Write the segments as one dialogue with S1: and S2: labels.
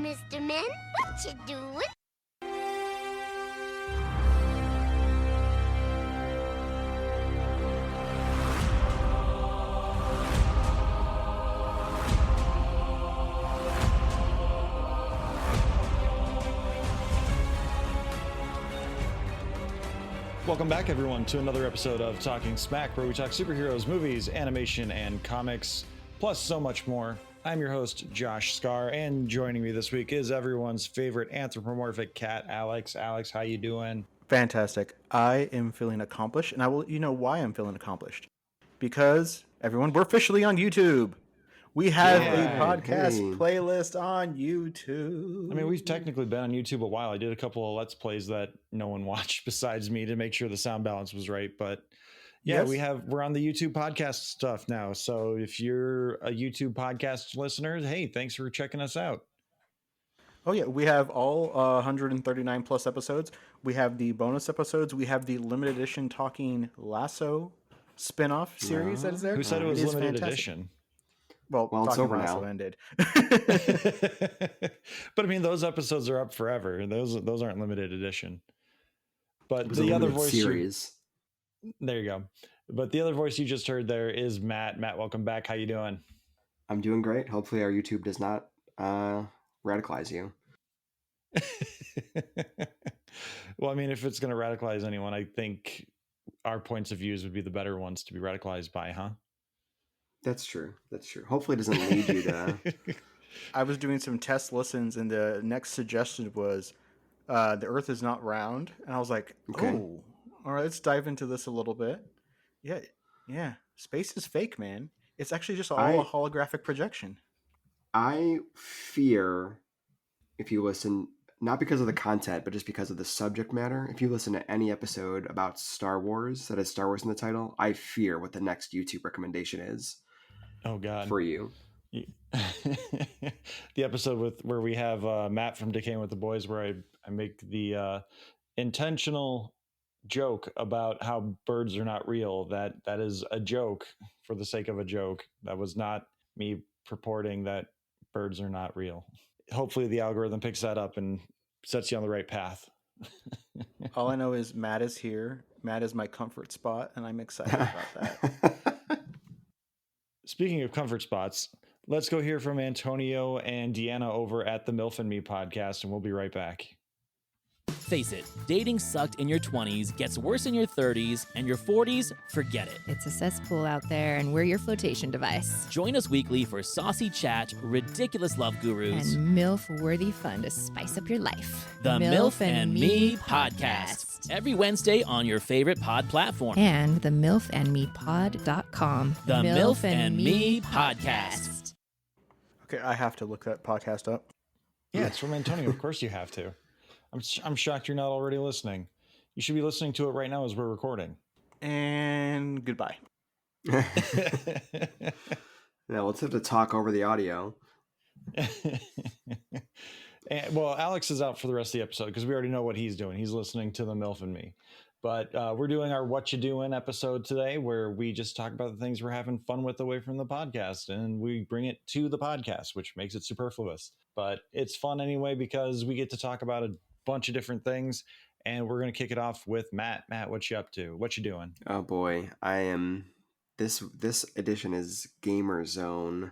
S1: Mr. Men. What you doing?
S2: Welcome back, everyone, to another episode of Talking Smack, where we talk superheroes, movies, animation, and comics, plus so much more. I'm your host, Josh Scar, and joining me this week is everyone's favorite anthropomorphic cat, Alex. Alex, how you doing?
S3: Fantastic. I am feeling accomplished, and I will let you know why I'm feeling accomplished. Because, everyone, we're officially on YouTube. We have a podcast playlist on YouTube.
S2: I mean, we've technically been on YouTube a while. I did a couple of Let's Plays that no one watched besides me to make sure the sound balance was right. But yeah, yes. We're on the YouTube podcast stuff now. So if you're a YouTube podcast listener, hey, thanks for checking us out.
S3: Oh yeah, we have all 139 plus episodes. We have the bonus episodes. We have the limited edition Talking Lasso spin-off series that is there.
S2: Who said it was limited edition?
S3: Well, it's over now. Ended.
S2: But I mean, those episodes are up forever. Those aren't limited edition. But the other voice series. There you go. But the other voice you just heard there is Matt. Matt, welcome back. How you doing?
S4: I'm doing great. Hopefully our YouTube does not radicalize you.
S2: Well, I mean, if it's going to radicalize anyone, I think our points of views would be the better ones to be radicalized by, huh?
S4: That's true. Hopefully it doesn't lead you to...
S3: I was doing some test listens, and the next suggestion was the Earth is not round. And I was like, all right, let's dive into this a little bit. Yeah. Space is fake, man. It's actually just all a holographic projection.
S4: I fear, if you listen, not because of the content, but just because of the subject matter, if you listen to any episode about Star Wars that has Star Wars in the title, I fear what the next YouTube recommendation is.
S2: Oh God!
S4: For you,
S2: the episode where we have Matt from Decaying with the Boys, where I make the intentional joke about how birds are not real. That is a joke for the sake of a joke. That was not me purporting that birds are not real. Hopefully, the algorithm picks that up and sets you on the right path.
S3: All I know is Matt is here. Matt is my comfort spot, and I'm excited about that.
S2: Speaking of comfort spots, let's go hear from Antonio and Deanna over at the MILF and Me podcast, and we'll be right back.
S5: Face it, dating sucked in your 20s, gets worse in your 30s, and your 40s, forget it.
S6: It's a cesspool out there, and we're your flotation device.
S5: Join us weekly for saucy chat, ridiculous love gurus,
S6: and MILF-worthy fun to spice up your life.
S5: The MILF and Me podcast. Every Wednesday on your favorite pod platform.
S6: And the MILFandMePod.com.
S5: The MILF and Me podcast.
S3: Okay, I have to look that podcast up.
S2: Yeah, it's from Antonio. Of course you have to. I'm shocked you're not already listening. You should be listening to it right now as we're recording.
S3: And goodbye.
S4: Now let's have to talk over the audio.
S2: Well, Alex is out for the rest of the episode because we already know what he's doing. He's listening to the MILF and Me. But we're doing our What You Doing episode today, where we just talk about the things we're having fun with away from the podcast, and we bring it to the podcast, which makes it superfluous. But it's fun anyway because we get to talk about a bunch of different things, and we're going to kick it off with Matt. Matt, what you up to? What you doing?
S4: Oh boy, I am. This edition is Gamer Zone.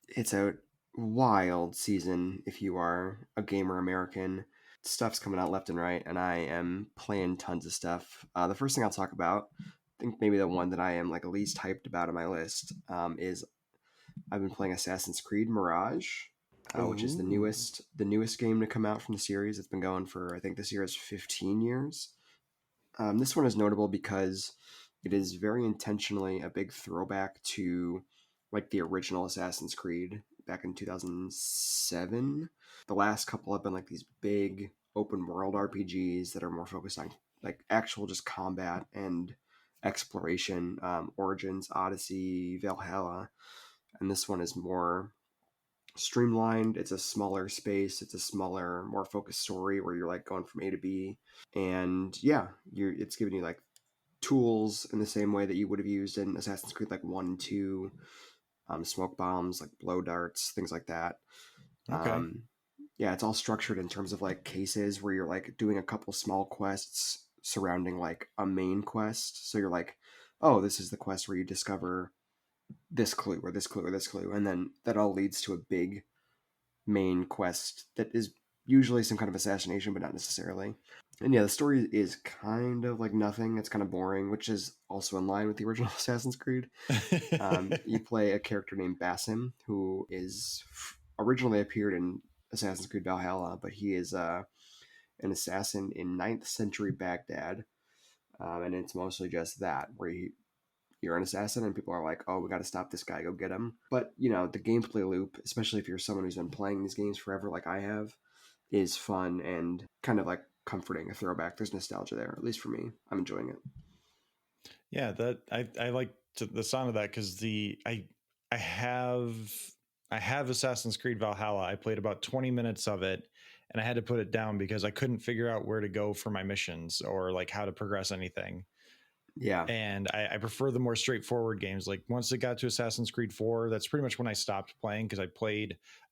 S4: It's a wild season if you are a gamer American. Stuff's coming out left and right, and I am playing tons of stuff. The first thing I'll talk about, I think maybe the one that I am least hyped about on my list, is I've been playing Assassin's Creed Mirage. Which is the newest game to come out from the series. It's been going for, I think this year is 15 years. This one is notable because it is very intentionally a big throwback to the original Assassin's Creed back in 2007. The last couple have been these big open world RPGs that are more focused on actual just combat and exploration. Origins, Odyssey, Valhalla. And this one is more streamlined. It's a smaller space. It's a smaller, more focused story where you're going from A to B, and it's giving you tools in the same way that you would have used in Assassin's Creed 1 and 2, smoke bombs, blow darts, things like that.
S2: Okay.
S4: Yeah, it's all structured in terms of like cases where you're like doing a couple small quests surrounding like a main quest. So you're like, oh, this is the quest where you discover this clue or this clue or this clue, and then that all leads to a big main quest that is usually some kind of assassination, but not necessarily. And yeah, the story is kind of like nothing. It's kind of boring, which is also in line with the original Assassin's Creed. You play a character named Basim, who is originally appeared in Assassin's Creed Valhalla, but he is an assassin in 9th century Baghdad. And it's mostly just that, where you're an assassin and people are like, oh, we got to stop this guy, go get him. But, you know, the gameplay loop, especially if you're someone who's been playing these games forever like I have, is fun and kind of like comforting, a throwback. There's nostalgia there, at least for me. I'm enjoying it.
S2: Yeah, that I like the sound of that because I have Assassin's Creed Valhalla. I played about 20 minutes of it and I had to put it down because I couldn't figure out where to go for my missions or like how to progress anything.
S4: Yeah.
S2: And I prefer the more straightforward games. Like once it got to Assassin's Creed 4, that's pretty much when I stopped playing because I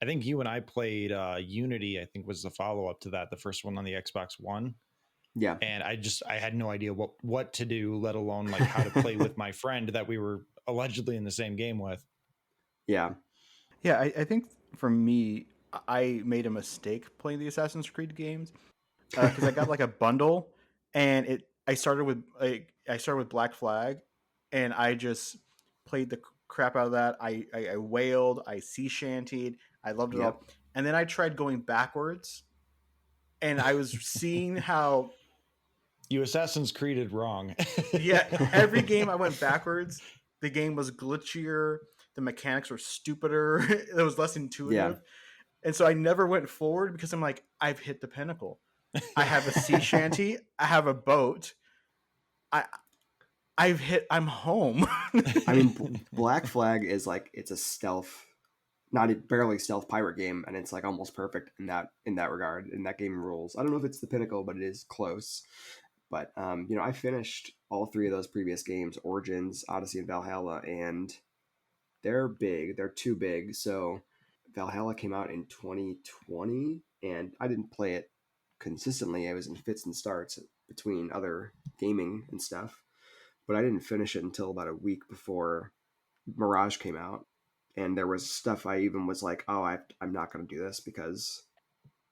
S2: think you and I played Unity, I think was the follow-up to that, the first one on the Xbox One.
S4: Yeah.
S2: And I had no idea what to do, let alone like how to play with my friend that we were allegedly in the same game with.
S4: Yeah.
S3: Yeah, I think for me, I made a mistake playing the Assassin's Creed games because I got like a bundle, and I started with Black Flag, and I just played the crap out of that. I wailed, I sea shantied, I loved it
S4: Yep.
S3: all, and then I tried going backwards, and I was seeing how
S2: You Assassin's Creeded wrong.
S3: yeah, every game I went backwards, the game was glitchier, the mechanics were stupider, it was less intuitive. And so I never went forward because I'm like, I've hit the pinnacle. I have a sea shanty, I have a boat. I'm home.
S4: I mean, Black Flag is like, it's a stealth, barely stealth pirate game, and it's like almost perfect in that regard. And that game rules. I don't know if it's the pinnacle, but it is close. But you know, I finished all three of those previous games, Origins, Odyssey, and Valhalla, and they're big. They're too big. So Valhalla came out in 2020, and I didn't play it consistently. I was in fits and starts between other gaming and stuff. But I didn't finish it until about a week before Mirage came out. And there was stuff I even was like, oh, I'm not going to do this because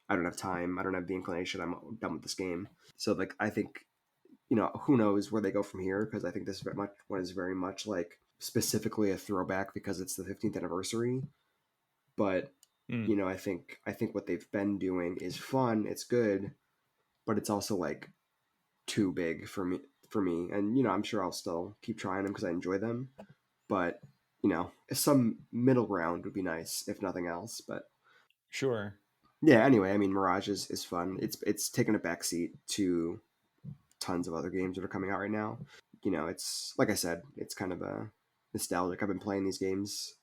S4: I don't have time. I don't have the inclination. I'm done with this game. So like, I think, you know, who knows where they go from here, because I think this one is very much like specifically a throwback because it's the 15th anniversary. But you know, I think what they've been doing is fun. It's good, but it's also like too big for me. And you know, I'm sure I'll still keep trying them because I enjoy them. But you know, some middle ground would be nice, if nothing else. But
S2: Sure.
S4: yeah. Anyway, I mean, Mirage is fun. It's taken a backseat to tons of other games that are coming out right now. You know, it's like I said, it's kind of a nostalgic. I've been playing these games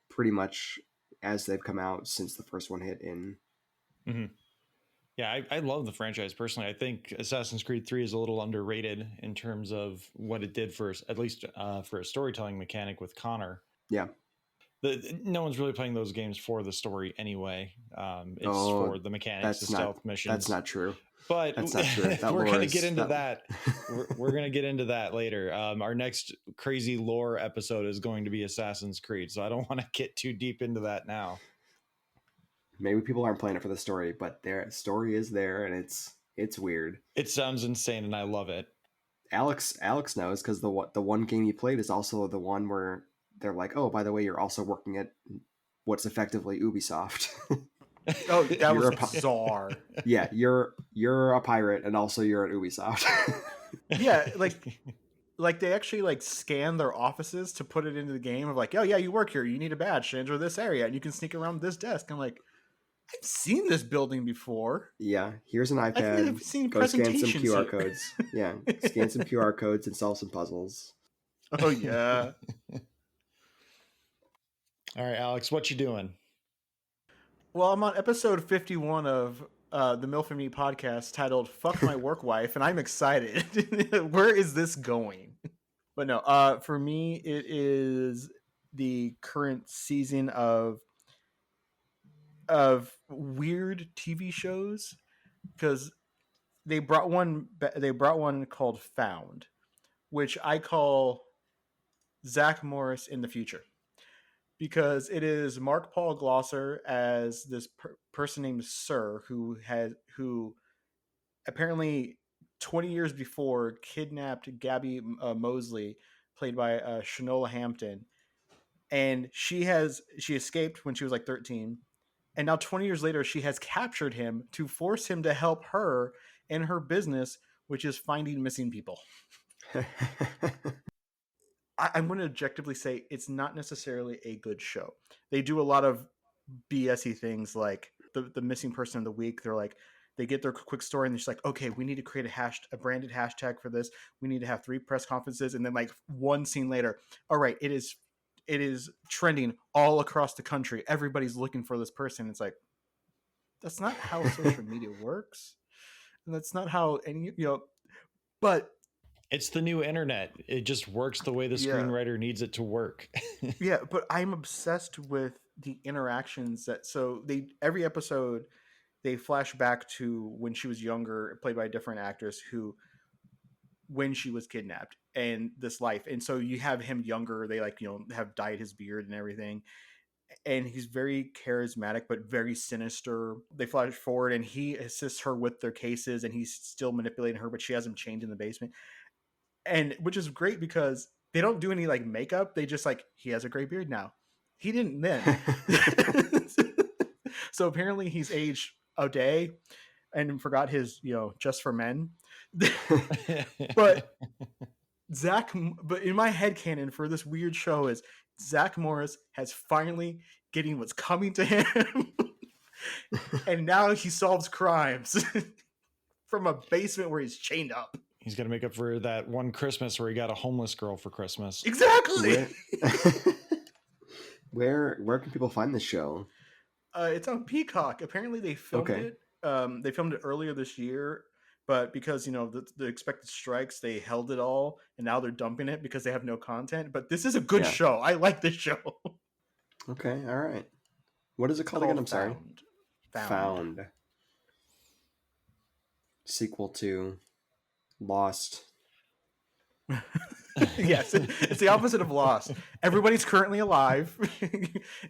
S4: pretty much as they've come out since the first one hit in.
S2: Mm-hmm. Yeah, I love the franchise personally. I think Assassin's Creed 3 is a little underrated in terms of what it did for, at least for a storytelling mechanic with Connor.
S4: Yeah.
S2: No one's really playing those games for the story anyway. It's for the mechanics, the stealth missions.
S4: That's not true.
S2: But
S4: that's not true.
S2: We're going to get into that. We're going to get into that later. Our next crazy lore episode is going to be Assassin's Creed, so I don't want to get too deep into that now.
S4: Maybe people aren't playing it for the story, but their story is there, and it's weird.
S2: It sounds insane, and I love it.
S4: Alex knows because the one game he played is also the one where they're like, oh, by the way, you're also working at what's effectively Ubisoft.
S3: Oh, that was bizarre.
S4: Yeah, you're a pirate, and also you're at Ubisoft.
S3: Yeah, like they actually like scan their offices to put it into the game of like, oh yeah, you work here, you need a badge to enter this area, and you can sneak around this desk. I'm like, I've seen this building before.
S4: Yeah, here's an iPad.
S3: I've seen
S4: Go scan some
S3: presentations
S4: QR
S3: here.
S4: codes. Yeah, scan some QR codes and solve some puzzles.
S3: Oh yeah.
S2: All right, Alex, what you doing?
S3: Well, I'm on episode 51 of the MILF and Me podcast titled "Fuck My Work Wife," and I'm excited. Where is this going? But no, for me, it is the current season of of weird TV shows because they brought one called Found, which I call Zach Morris in the future, because it is Mark Paul Glosser as this person named Sir who apparently 20 years before kidnapped Gabby Mosley, played by Shanola Hampton, and she escaped when she was like 13, and now 20 years later she has captured him to force him to help her in her business, which is finding missing people. I'm going to objectively say it's not necessarily a good show. They do a lot of BSy things, like the missing person of the week. They're like, they get their quick story and they're just like, okay, we need to create a branded hashtag for this. We need to have 3 press conferences, and then like one scene later, all right, it is trending all across the country. Everybody's looking for this person. It's like, that's not how social media works, and that's not how any But
S2: It's the new internet. It just works the way the
S3: Yeah.
S2: screenwriter needs it to work.
S3: yeah, but I'm obsessed with the interactions every episode they flash back to when she was younger, played by a different actress, when she was kidnapped and this life. And so you have him younger. They have dyed his beard and everything. And he's very charismatic, but very sinister. They flash forward and he assists her with their cases, and he's still manipulating her, but she has him chained in the basement. And which is great because they don't do any like makeup. They just he has a gray beard now. He didn't then. So apparently he's aged a day and forgot his, Just for Men. But but in my headcanon for this weird show is Zach Morris has finally getting what's coming to him. And now he solves crimes from a basement where he's chained up.
S2: He's got to make up for that one Christmas where he got a homeless girl for Christmas.
S3: Exactly.
S4: Where can people find this show?
S3: It's on Peacock. Apparently they filmed it. They filmed it earlier this year, but because the expected strikes, they held it all, and now they're dumping it because they have no content. But this is a good show. I like this show.
S4: Okay, all right. What is it called again? I'm sorry.
S3: Found.
S4: Sequel to Lost.
S3: Yes, it's the opposite of Lost. Everybody's currently alive,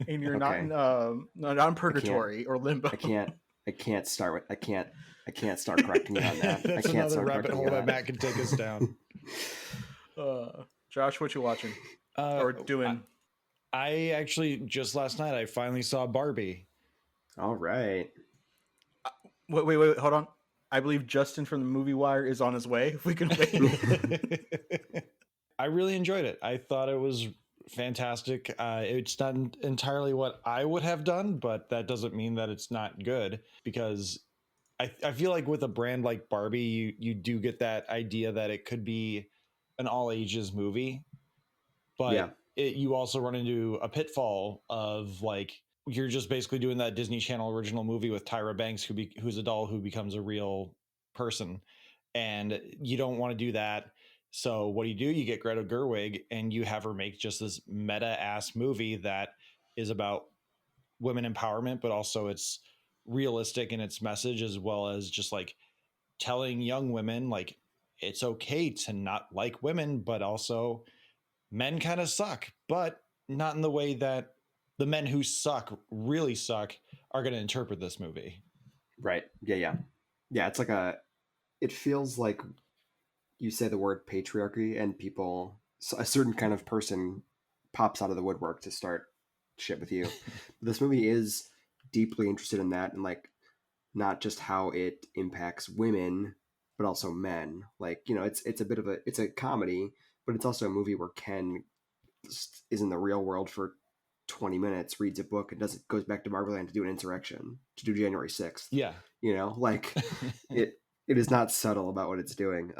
S3: and you're not in purgatory or limbo.
S4: I can't start correcting you on that.
S2: That's
S4: I can't
S2: another
S4: start
S2: rabbit
S4: correcting
S2: hole
S4: you
S2: that
S4: on
S2: Matt can take us down.
S3: Josh, what you watching or doing?
S2: I actually just last night I finally saw Barbie.
S4: All right.
S3: Wait, hold on. I believe Justin from the Movie Wire is on his way. If we can wait.
S2: I really enjoyed it. I thought it was fantastic. It's not entirely what I would have done, but that doesn't mean that it's not good, because I feel like with a brand like Barbie, you do get that idea that it could be an all ages movie, but you also run into a pitfall of you're just basically doing that Disney Channel original movie with Tyra Banks, who's a doll who becomes a real person, and you don't want to do that. So what do? You get Greta Gerwig and you have her make just this meta ass movie that is about women empowerment, but also it's realistic in its message, as well as just telling young women it's okay to not like women, but also men kind of suck, but not in the way that the men who really suck are going to interpret this movie.
S4: Right. Yeah. It's it feels like you say the word patriarchy and a certain kind of person pops out of the woodwork to start shit with you. This movie is deeply interested in that, and not just how it impacts women, but also men. It's a bit of it's a comedy, but it's also a movie where Ken is in the real world for 20 minutes, reads a book, and goes back to Barberland to do an insurrection, to do January 6th.
S2: Yeah.
S4: It is not subtle about what it's doing.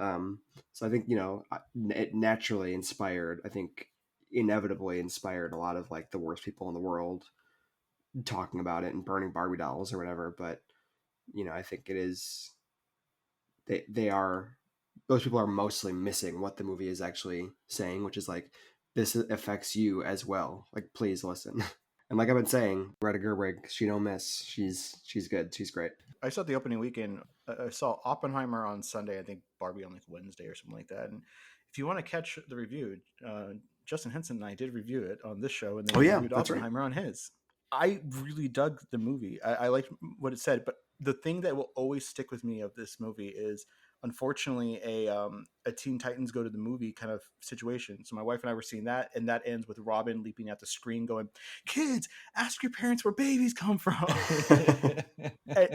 S4: So I think, it naturally inspired, I think inevitably inspired a lot of the worst people in the world talking about it and burning Barbie dolls or whatever. But, I think it is, those people are mostly missing what the movie is actually saying, which is this affects you as well. Please listen. And like I've been saying, Greta Gerwig, she don't miss. She's good. She's great.
S3: I saw the opening weekend. I saw Oppenheimer on Sunday. I think Barbie on like Wednesday or something like that. And if you want to catch the review, Justin Henson and I did review it on this show, and then we reviewed
S4: that's
S3: Oppenheimer on his. I really dug the movie. I liked what it said, but the thing that will always stick with me of this movie is, unfortunately, a Teen Titans Go to the Movie kind of situation. So my wife and I were seeing that, and that ends with Robin leaping at the screen going, "Kids, ask your parents where babies come from."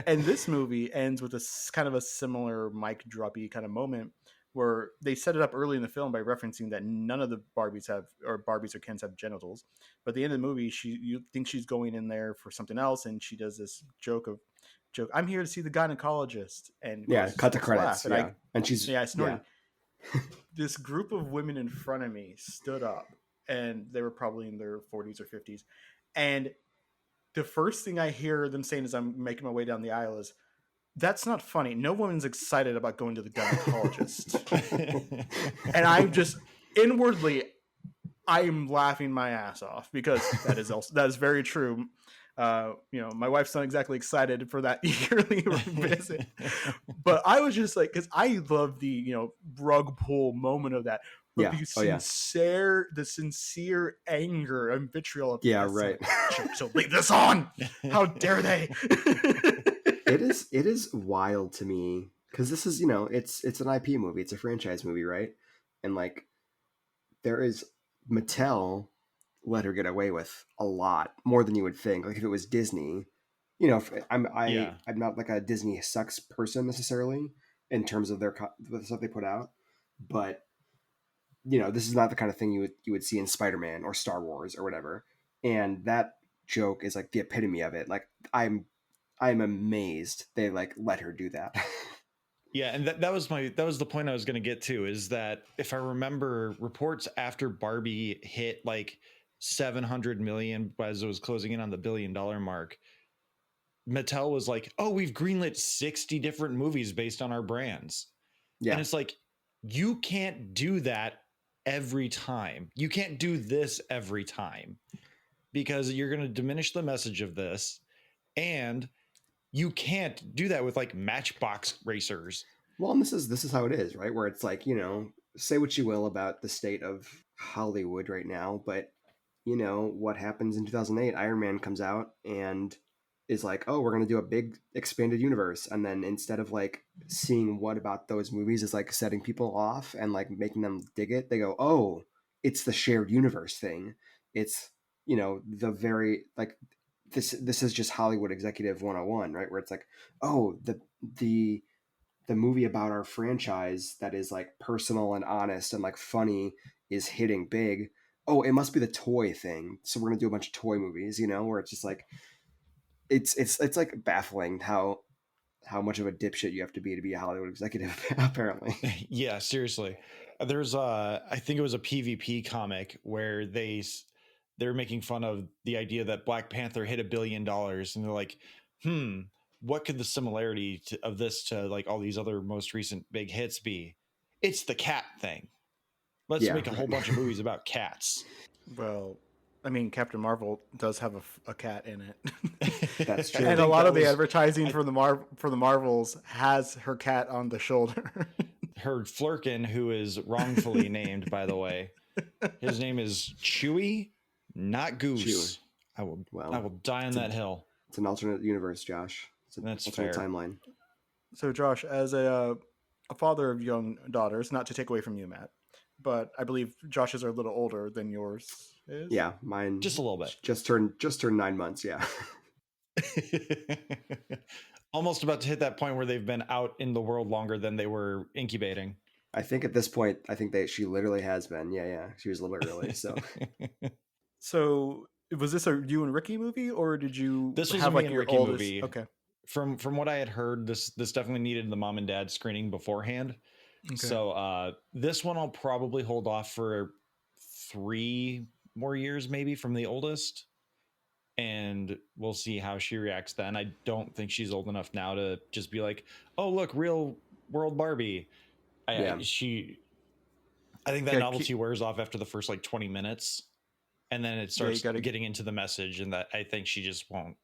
S3: and this movie ends with a kind of a similar mic droppy kind of moment where they set it up early in the film by referencing that none of the Barbies or Kens have genitals. But at the end of the movie, you think she's going in there for something else, and she does this joke, "I'm here to see the gynecologist," and
S4: cut the credits.
S3: And
S4: I
S3: snorted. This group of women in front of me stood up, and they were probably in their 40s or 50s, and the first thing I hear them saying as I'm making my way down the aisle is, "That's not funny. No woman's excited about going to the gynecologist." And I'm just inwardly, I'm laughing my ass off, because that is very true. My wife's not exactly excited for that yearly visit, but I was just like, because I love the rug pull moment of that. But the sincere anger and vitriol of so leave this on. How dare they?
S4: It is wild to me, because this is it's an IP movie, it's a franchise movie, right? And like, there is Mattel let her get away with a lot more than you would think. Like, if it was Disney, I'm not like a Disney sucks person necessarily in terms of the stuff they put out, but this is not the kind of thing you would see in Spider-Man or Star Wars or whatever. And that joke is like the epitome of it. Like, I'm amazed they like let her do that.
S2: Yeah, and that was the point I was going to get to, is that if I remember, reports after Barbie hit like 700 million as it was closing in on the $1 billion mark, Mattel was like, "Oh, we've greenlit 60 different movies based on our brands." Yeah. And it's like, you can't do that every time. You can't do this every time, because you're going to diminish the message of this, and you can't do that with like Matchbox racers.
S4: Well, and this is how it is, right? Where it's like, say what you will about the state of Hollywood right now, but what happens in 2008, Iron Man comes out and is like, "Oh, we're going to do a big expanded universe." And then instead of like seeing what about those movies is like setting people off and like making them dig it, they go, "Oh, it's the shared universe thing. It's, the very like, this is just Hollywood executive 101, right? Where it's like, "Oh, the movie about our franchise that is like personal and honest and like funny is hitting big. Oh, it must be the toy thing. So we're gonna do a bunch of toy movies," where it's just like, it's like baffling how much of a dipshit you have to be a Hollywood executive, apparently.
S2: Yeah, seriously. There's I think it was a PvP comic where they're making fun of the idea that Black Panther hit $1 billion, and they're like, what could the similarity of this to like all these other most recent big hits be? It's the cat thing. Let's make a whole bunch of movies about cats.
S3: Well, I mean, Captain Marvel does have a cat in it.
S4: That's true.
S3: And a lot of the advertising for the Marvels has her cat on the shoulder.
S2: Her Flurkin, who is wrongfully named, by the way. His name is Chewie, not Goose. Chewie. I will die on that hill.
S4: It's an alternate universe, Josh.
S2: That's
S4: alternate
S2: fair.
S4: Timeline.
S3: So, Josh, as a father of young daughters, not to take away from you, Matt, but I believe Josh's are a little older than yours is.
S4: Yeah, mine
S2: just a little bit.
S4: Just turned 9 months. Yeah.
S2: Almost about to hit that point where they've been out in the world longer than they were incubating.
S4: I think at this point, she literally has been. Yeah. She was a little bit early. So.
S3: So was this a you and Ricky movie, or did you?
S2: This was
S3: have
S2: a me
S3: like
S2: and
S3: your
S2: Ricky
S3: oldest
S2: movie.
S3: Okay.
S2: From what I had heard, this definitely needed the mom and dad screening beforehand. Okay. So this one I'll probably hold off for 3 more years, maybe, from the oldest, and we'll see how she reacts then. I don't think she's old enough now to just be like, "Oh, look, real world Barbie." I think that novelty wears off after the first like 20 minutes. and then it starts getting into the message, and that I think she just won't.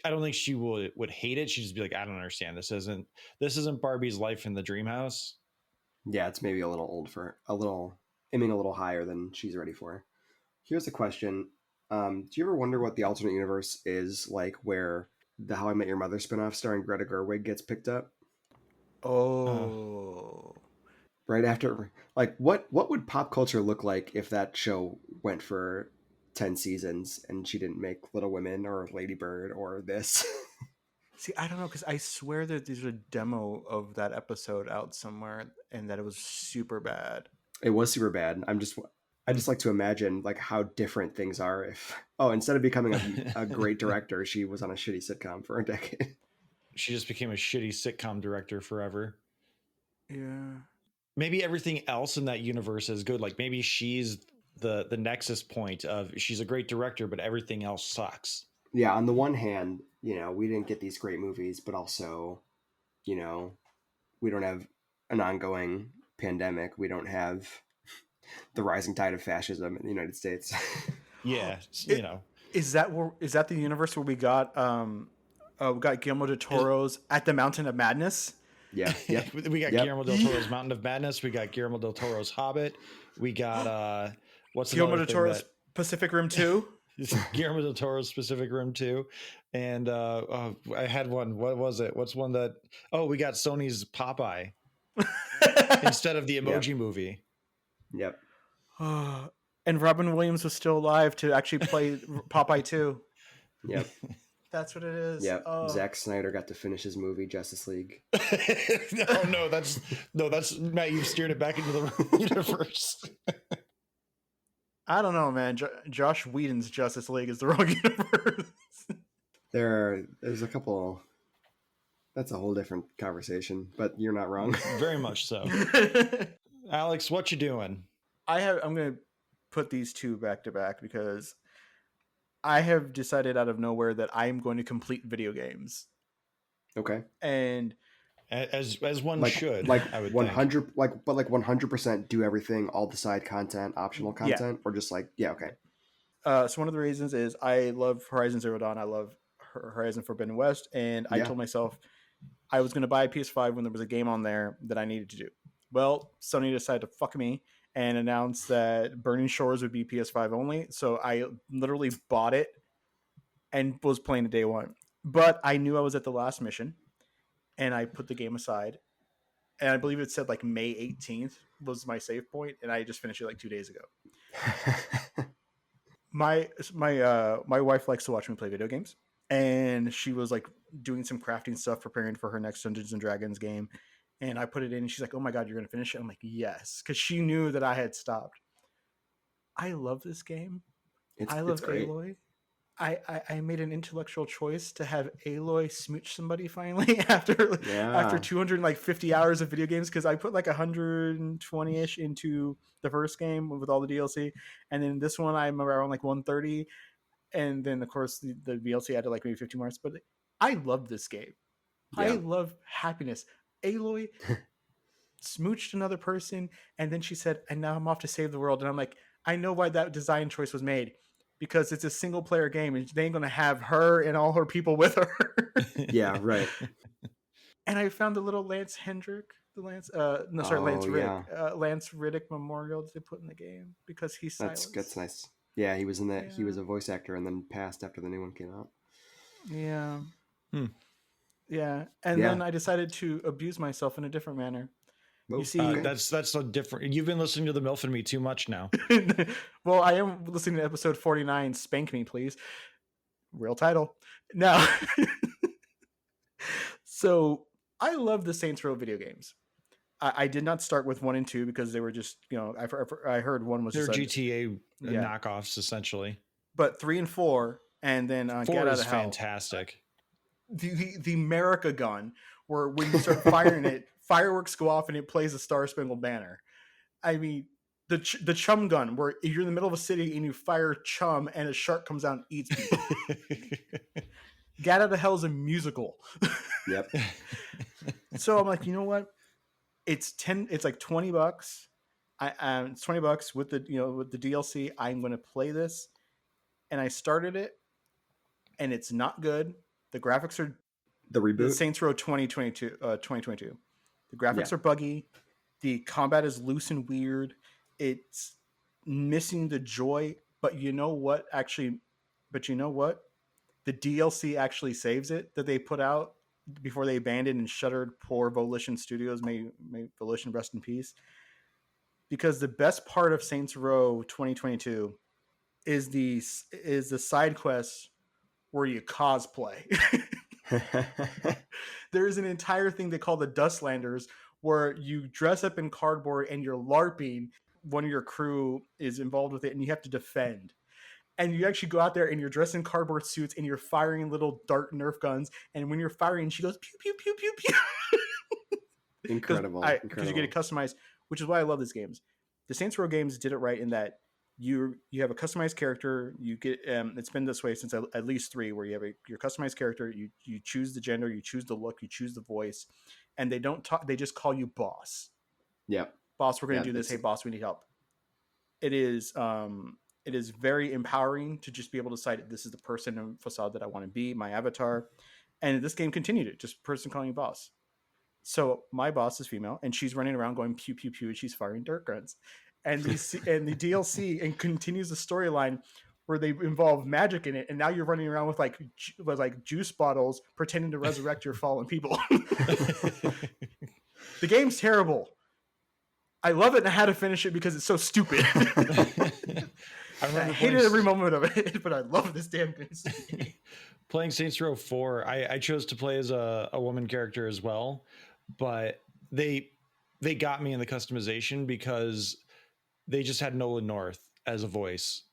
S2: I don't think she would hate it. She'd just be like, I don't understand. This isn't Barbie's life in the dream house.
S4: Yeah, it's maybe a little old for aiming a little higher than she's ready for. Here's a question. Do you ever wonder what the alternate universe is like where the How I Met Your Mother spinoff starring Greta Gerwig gets picked up?
S3: Oh.
S4: Right after, like, what would pop culture look like if that show went for 10 seasons and she didn't make Little Women or Lady Bird or this?
S3: See, I don't know, because I swear that there's a demo of that episode out somewhere and that it was super bad.
S4: It was super bad. I just like to imagine like how different things are if instead of becoming a great director, she was on a shitty sitcom for a decade.
S2: She just became a shitty sitcom director forever.
S3: Yeah.
S2: Maybe everything else in that universe is good. Like maybe she's the nexus point of she's a great director, but everything else sucks.
S4: Yeah, on the one hand, we didn't get these great movies, but also, we don't have an ongoing pandemic. We don't have the rising tide of fascism in the United States.
S2: Yeah,
S3: Is that the universe where we got Guillermo del Toro's At the Mountain of Madness?
S4: Yeah.
S2: We got Guillermo del Toro's Mountain of Madness. We got Guillermo del Toro's Hobbit. We got what's
S3: Guillermo del Toro's Pacific Rim 2?
S2: Guillermo del Toro's Pacific Rim 2. And I had one. What was it? What's one that? Oh, we got Sony's Popeye instead of the Emoji Movie.
S4: Yep.
S3: And Robin Williams was still alive to actually play Popeye 2.
S4: Yep.
S3: That's what it is.
S4: Yep. Zack Snyder got to finish his movie Justice League.
S2: No, that's Matt. You've steered it back into the wrong universe.
S3: I don't know, man. Josh Whedon's Justice League is the wrong universe.
S4: There's a couple. That's a whole different conversation, but you're not wrong.
S2: Very much so. Alex, what you doing?
S3: I'm going to put these two back to back because I have decided out of nowhere that I am going to complete video games.
S4: Okay.
S3: And
S2: as one should,
S4: like
S2: I would
S4: 100 think. But 100% do everything, all the side content, optional content, or just okay.
S3: So one of the reasons is I love Horizon Zero Dawn. I love Horizon Forbidden West, and I told myself I was going to buy a PS5 when there was a game on there that I needed to do. Well, Sony decided to fuck me and announced that Burning Shores would be PS5 only. So I literally bought it and was playing it day one. But I knew I was at the last mission, and I put the game aside. And I believe it said like May 18th was my save point, and I just finished it like 2 days ago. My wife likes to watch me play video games, and she was like doing some crafting stuff, preparing for her next Dungeons and Dragons game. And I put it in, and she's like, "Oh my God, you're going to finish it?" I'm like, "Yes," because she knew that I had stopped. I love this game. I love Aloy. I made an intellectual choice to have Aloy smooch somebody finally after 250 hours of video games, because I put like 120-ish into the first game with all the DLC, and then this one I'm around like 130, and then of course the DLC added like maybe 50 more. But I love this game. Yeah. I love happiness. Aloy smooched another person, and then she said, "And now I'm off to save the world." And I'm like, I know why that design choice was made, because it's a single player game, and they ain't gonna have her and all her people with her.
S4: Yeah, right.
S3: And I found the little Lance Riddick memorial that they put in the game because he's silenced.
S4: That's nice. Yeah, he was in that. Yeah. He was a voice actor and then passed after the new one came out.
S3: Yeah. Yeah, and then I decided to abuse myself in a different manner. You see,
S2: that's so different. You've been listening to the MILF and Me too much now.
S3: Well, I am listening to episode 49. Spank me, please. Real title. Now, so I love the Saints Row video games. I did not start with 1 and 2 because they were just, I heard 1 was
S2: they're GTA knockoffs essentially.
S3: But 3 and 4, and then
S2: 4
S3: Get Out
S2: is
S3: of Hell.
S2: Fantastic.
S3: The America gun, where when you start firing it, fireworks go off and it plays a Star Spangled Banner. I mean, the chum gun, where you're in the middle of a city and you fire chum and a shark comes out and eats people. Get Out of Hell is a musical.
S4: Yep.
S3: So I'm like, you know what? It's like $20. It's $20 with the DLC. I'm going to play this, and I started it, and it's not good. The graphics are
S4: The
S3: the
S4: reboot.
S3: Saints Row 2022. The graphics
S4: Yeah.
S3: are buggy. The combat is loose and weird. It's missing the joy. But you know what? The DLC actually saves it that they put out before they abandoned and shuttered poor Volition Studios. May Volition rest in peace. Because the best part of Saints Row 2022 is the side quests where you cosplay. There's an entire thing they call the Dustlanders, where you dress up in cardboard and you're LARPing. One of your crew is involved with it, and you have to defend. And you actually go out there and you're dressed in cardboard suits and you're firing little dart Nerf guns. And when you're firing, she goes pew pew pew pew pew.
S4: Incredible.
S3: Because you get it customized, which is why I love these games. The Saints Row games did it right in that you have a customized character. You get it's been this way since at least 3, where you have your customized character. You choose the gender, you choose the look, you choose the voice, and they don't talk. They just call you boss.
S4: Yep.
S3: Boss, we're going to do this. Hey, boss, we need help. It is very empowering to just be able to decide this is the person and facade that I want to be, my avatar. And this game continued it, just person calling you boss. So my boss is female, and she's running around going pew pew pew, and she's firing dirt guns. And the DLC and continues the storyline where they involve magic in it, and now you're running around with like juice bottles pretending to resurrect your fallen people. The game's terrible. I love it, and I had to finish it because it's so stupid. I hated every moment of it, but I love this damn game.
S2: Playing Saints Row 4, I chose to play as a woman character as well, but they got me in the customization because they just had Nolan North as a voice.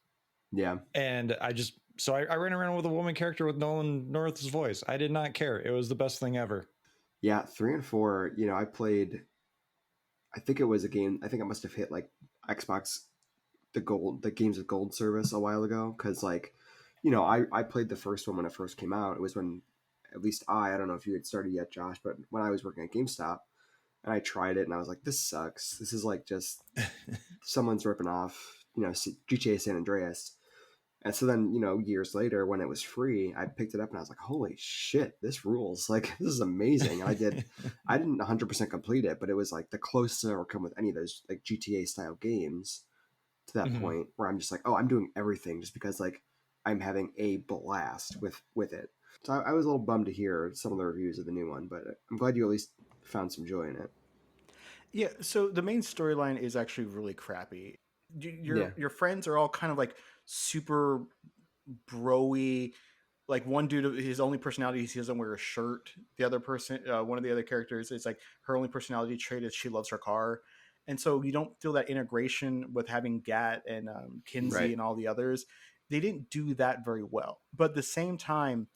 S4: Yeah.
S2: And I ran around with a woman character with Nolan North's voice. I did not care. It was the best thing ever.
S4: Yeah, 3 and 4, I played, I think it was a game, I think I must have hit like Xbox, the games with gold service a while ago. Cause like, I played the first one when it first came out. It was when, at least I don't know if you had started yet, Josh, but when I was working at GameStop, and I tried it and I was like, this sucks. This is like just someone's ripping off, GTA San Andreas. And so then, years later when it was free, I picked it up and I was like, holy shit, this rules. Like, this is amazing. And I didn't 100% complete it, but it was like the closest I ever come with any of those like GTA style games to that point where I'm just like, oh, I'm doing everything just because like I'm having a blast with it. So I was a little bummed to hear some of the reviews of the new one, but I'm glad you at least found some joy in it.
S3: Yeah, so the main storyline is actually really crappy. Your friends are all kind of like super bro-y. Like one dude, his only personality is he doesn't wear a shirt. The other person, one of the other characters, is like her only personality trait is she loves her car. And so you don't feel that integration with having Gat and Kinsey and all the others. They didn't do that very well. But at the same time,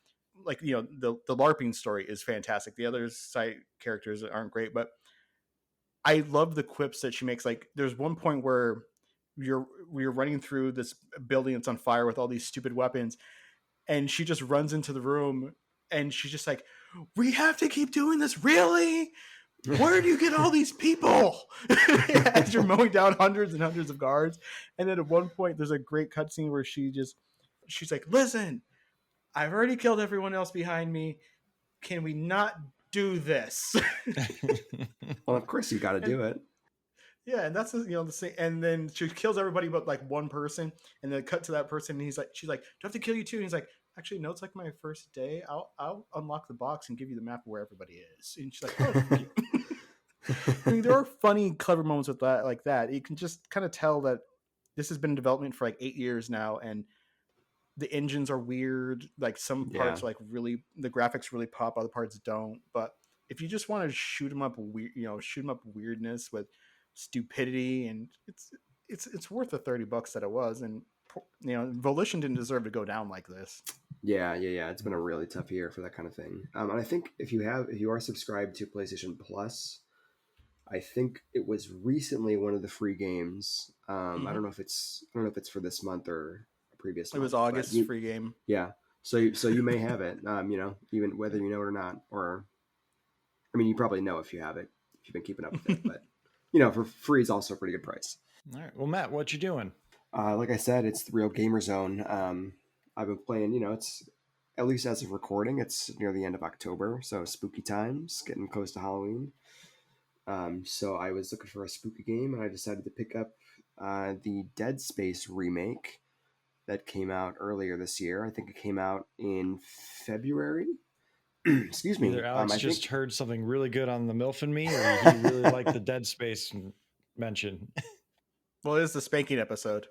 S3: like, the LARPing story is fantastic. The other side characters aren't great, but I love the quips that she makes. Like, there's one point where we're running through this building that's on fire with all these stupid weapons, and she just runs into the room, and she's just like, "We have to keep doing this, really? Where do you get all these people?" As you're mowing down hundreds and hundreds of guards, and then at one point, there's a great cutscene where she's like, "Listen, I've already killed everyone else behind me. Can we not do this?"
S4: Well, of course you got to do it.
S3: Yeah, and that's the same. And then she kills everybody but like one person, and then cut to that person, and she's like, "Do I have to kill you too?" And he's like, "Actually, no, it's like my first day. I'll unlock the box and give you the map of where everybody is." And she's like, "Oh, thank you." I mean, there are funny, clever moments with that, like that. You can just kind of tell that this has been in development for like 8 years now, and the engines are weird. Like some parts, like really, the graphics really pop, other parts don't. But if you just want to shoot them up weirdness with stupidity, and it's worth the $30 that it was. And Volition didn't deserve to go down like this.
S4: Yeah. It's been a really tough year for that kind of thing. And I think if you are subscribed to PlayStation Plus, I think it was recently one of the free games. I don't know if it's for this month or a previous month.
S3: It was August's free game.
S4: Yeah. So you may have it, even whether you know it or not, or, I mean, you probably know if you have it, if you've been keeping up with it, but for free is also a pretty good price.
S2: All right. Well, Matt, what you doing?
S4: Like I said, it's the real gamer zone. I've been playing, it's at least as of recording, it's near the end of October, so spooky times, getting close to Halloween. So I was looking for a spooky game, and I decided to pick up the Dead Space remake that came out earlier this year. I think it came out in February. Excuse me.
S2: Either Alex
S4: I
S2: just
S4: think
S2: heard something really good on the MILF and me, or he really liked the Dead Space mention.
S3: Well, it is the spanking episode.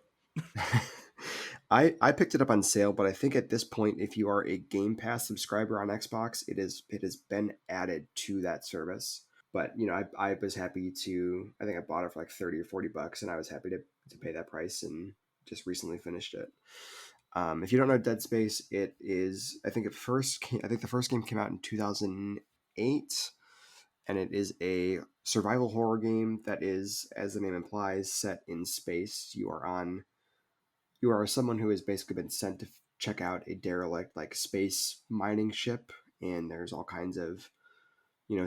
S4: I picked it up on sale, but I think at this point, if you are a Game Pass subscriber on Xbox, it has been added to that service. But I was happy to. I think I bought it for like $30 or $40, and I was happy to pay that price, and just recently finished it. If you don't know Dead Space, it is. I think the first game came out in 2008, and it is a survival horror game that is, as the name implies, set in space. You are someone who has basically been sent to check out a derelict like space mining ship, and there's all kinds of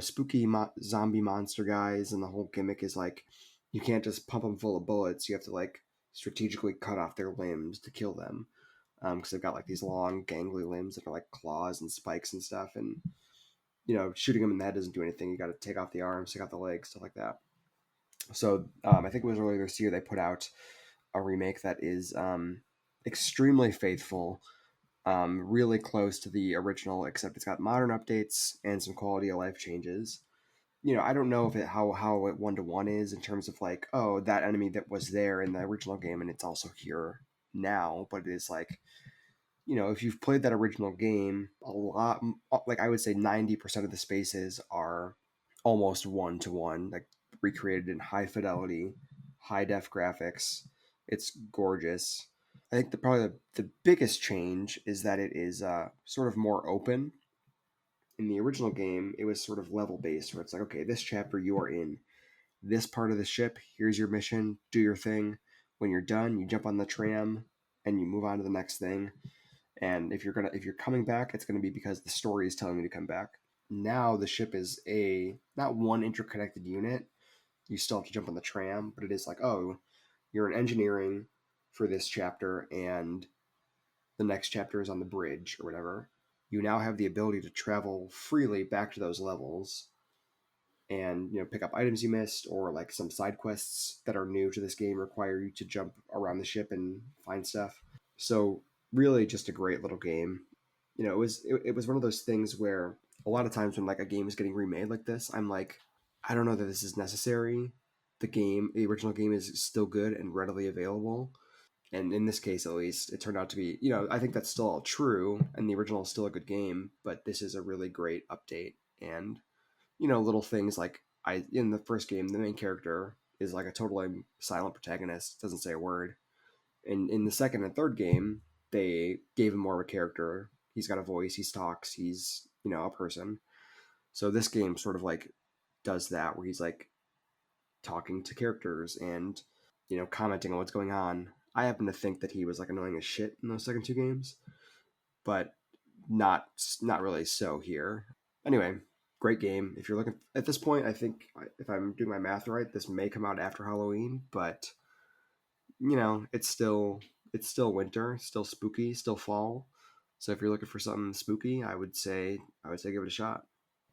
S4: spooky zombie monster guys, and the whole gimmick is like you can't just pump them full of bullets. You have to like strategically cut off their limbs to kill them, because they've got like these long gangly limbs that are like claws and spikes and stuff, and shooting them in the head doesn't do anything. You got to take off the arms, take off the legs, stuff like that. So I think it was earlier this year they put out a remake that is extremely faithful, really close to the original, except it's got modern updates and some quality of life changes. I don't know if how it 1-to-1 is in terms of like, oh, that enemy that was there in the original game and it's also here now, but it is like, if you've played that original game, a lot, like I would say 90% of the spaces are almost 1-to-1, like recreated in high fidelity, high def graphics. It's gorgeous. I think probably the biggest change is that it is sort of more open. In the original game, it was sort of level based, where it's like, okay, this chapter you are in this part of the ship. Here's your mission. Do your thing. When you're done, you jump on the tram and you move on to the next thing. And if you're coming back, it's gonna be because the story is telling you to come back. Now the ship is not one interconnected unit. You still have to jump on the tram, but it is like, oh, you're in engineering for this chapter, and the next chapter is on the bridge or whatever. You now have the ability to travel freely back to those levels and pick up items you missed, or like some side quests that are new to this game require you to jump around the ship and find stuff. So really just a great little game. It was one of those things where a lot of times when like a game is getting remade like this, I'm like, I don't know that this is necessary. The original game is still good and readily available. And in this case, at least, it turned out to be, I think that's still all true, and the original is still a good game, but this is a really great update. And, little things like in the first game, the main character is like a totally silent protagonist, doesn't say a word. And in the second and third game, they gave him more of a character. He's got a voice, he talks, he's, a person. So this game sort of like does that, where he's like talking to characters and, commenting on what's going on. I happen to think that he was like annoying as shit in those second two games, but not really so here. Anyway, great game. If you're looking at this point, I think if I'm doing my math right, this may come out after Halloween, but it's still winter, still spooky, still fall. So if you're looking for something spooky, I would say give it a shot.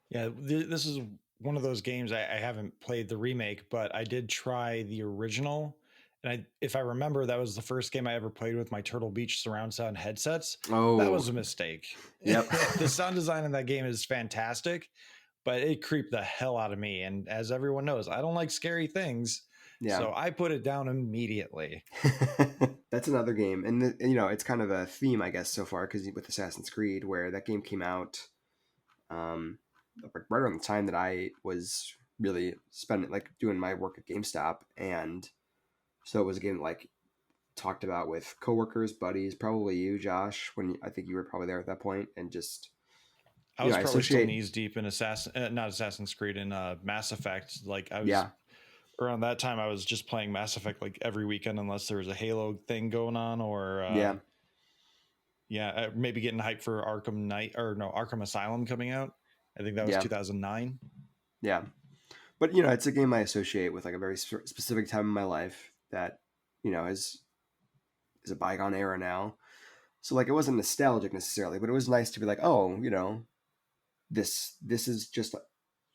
S2: Yeah, this is one of those games I haven't played the remake, but I did try the original. And if I remember, that was the first game I ever played with my Turtle Beach surround sound headsets.
S4: Oh,
S2: that was a mistake.
S4: Yep.
S2: The sound design in that game is fantastic, but it creeped the hell out of me. And as everyone knows, I don't like scary things.
S4: Yeah.
S2: So I put it down immediately.
S4: That's another game. And, it's kind of a theme, I guess, so far, because with Assassin's Creed, where that game came out right around the time that I was really spending, like, doing my work at GameStop. And so it was a game like talked about with coworkers, buddies, probably you, Josh, when I think you were probably there at that point, and just
S2: I was probably still knees deep in not Assassin's Creed, in Mass Effect. Like I was around that time, I was just playing Mass Effect like every weekend, unless there was a Halo thing going on, or maybe getting hyped for Arkham Asylum coming out. I think that was 2009.
S4: Yeah. But it's a game I associate with like a very specific time in my life that is a bygone era now. So like it wasn't nostalgic necessarily, but it was nice to be like, oh, this is just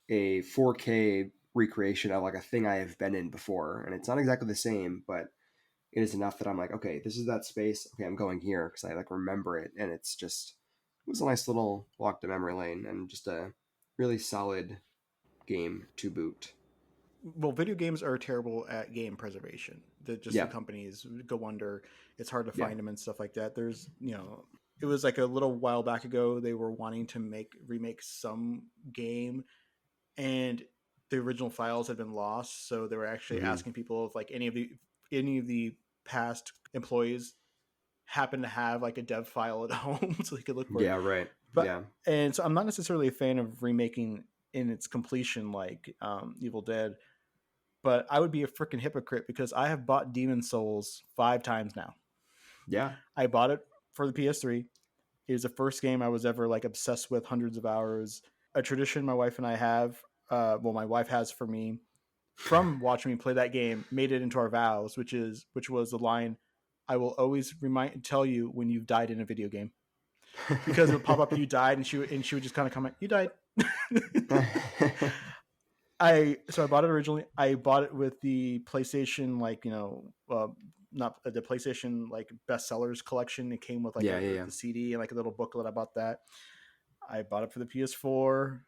S4: a 4K recreation of like a thing I have been in before, and it's not exactly the same, but it is enough that I'm like, okay, this is that space. Okay, I'm going here because I like remember it, and it was a nice little walk to memory lane, and just a really solid game to boot.
S3: Well, video games are terrible at game preservation. The
S4: Yeah,
S3: companies go under. It's hard to
S4: yeah,
S3: find them and stuff like that. There's, it was like a little while back ago they were wanting to remake some game, and the original files had been lost. So they were actually
S4: hmm
S3: asking people if like any of the past employees happen to have like a dev file at home so they could look for it.
S4: yeah, right,
S3: But
S4: yeah,
S3: and so I'm not necessarily a fan of remaking in its completion like Evil Dead, but I would be a freaking hypocrite because I have bought Demon Souls 5 times now.
S4: yeah.
S3: I bought it for the PS3. It was the first game I was ever like obsessed with, hundreds of hours. A tradition my wife and I have, my wife has for me from watching me play that game, made it into our vows, which was the line, "I will always tell you when you've died in a video game," because it would pop up, "You died," and she would just kind of comment, "You died." I bought it originally. I bought it with the PlayStation, like not the PlayStation like bestsellers collection. It came with like
S4: yeah.
S3: the CD and like a little booklet. I bought that. I bought it for the PS4,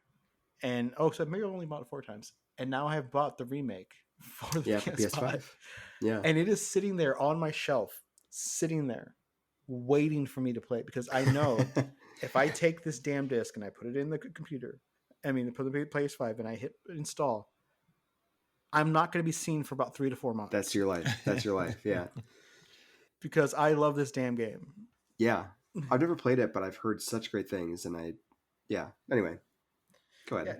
S3: and so maybe I've only bought it 4 times, and now I have bought the remake for the
S4: Yeah, for
S3: PS5.
S4: PS5. Yeah.
S3: And it is sitting there on my shelf, sitting there, waiting for me to play it because I know if I take this damn disc and I put it in the computer, put the PS5 and I hit install, I'm not going to be seen for about 3 to 4 months.
S4: That's your life. That's your life. Yeah.
S3: Because I love this damn game.
S4: Yeah. I've never played it, but I've heard such great things. And anyway, go ahead.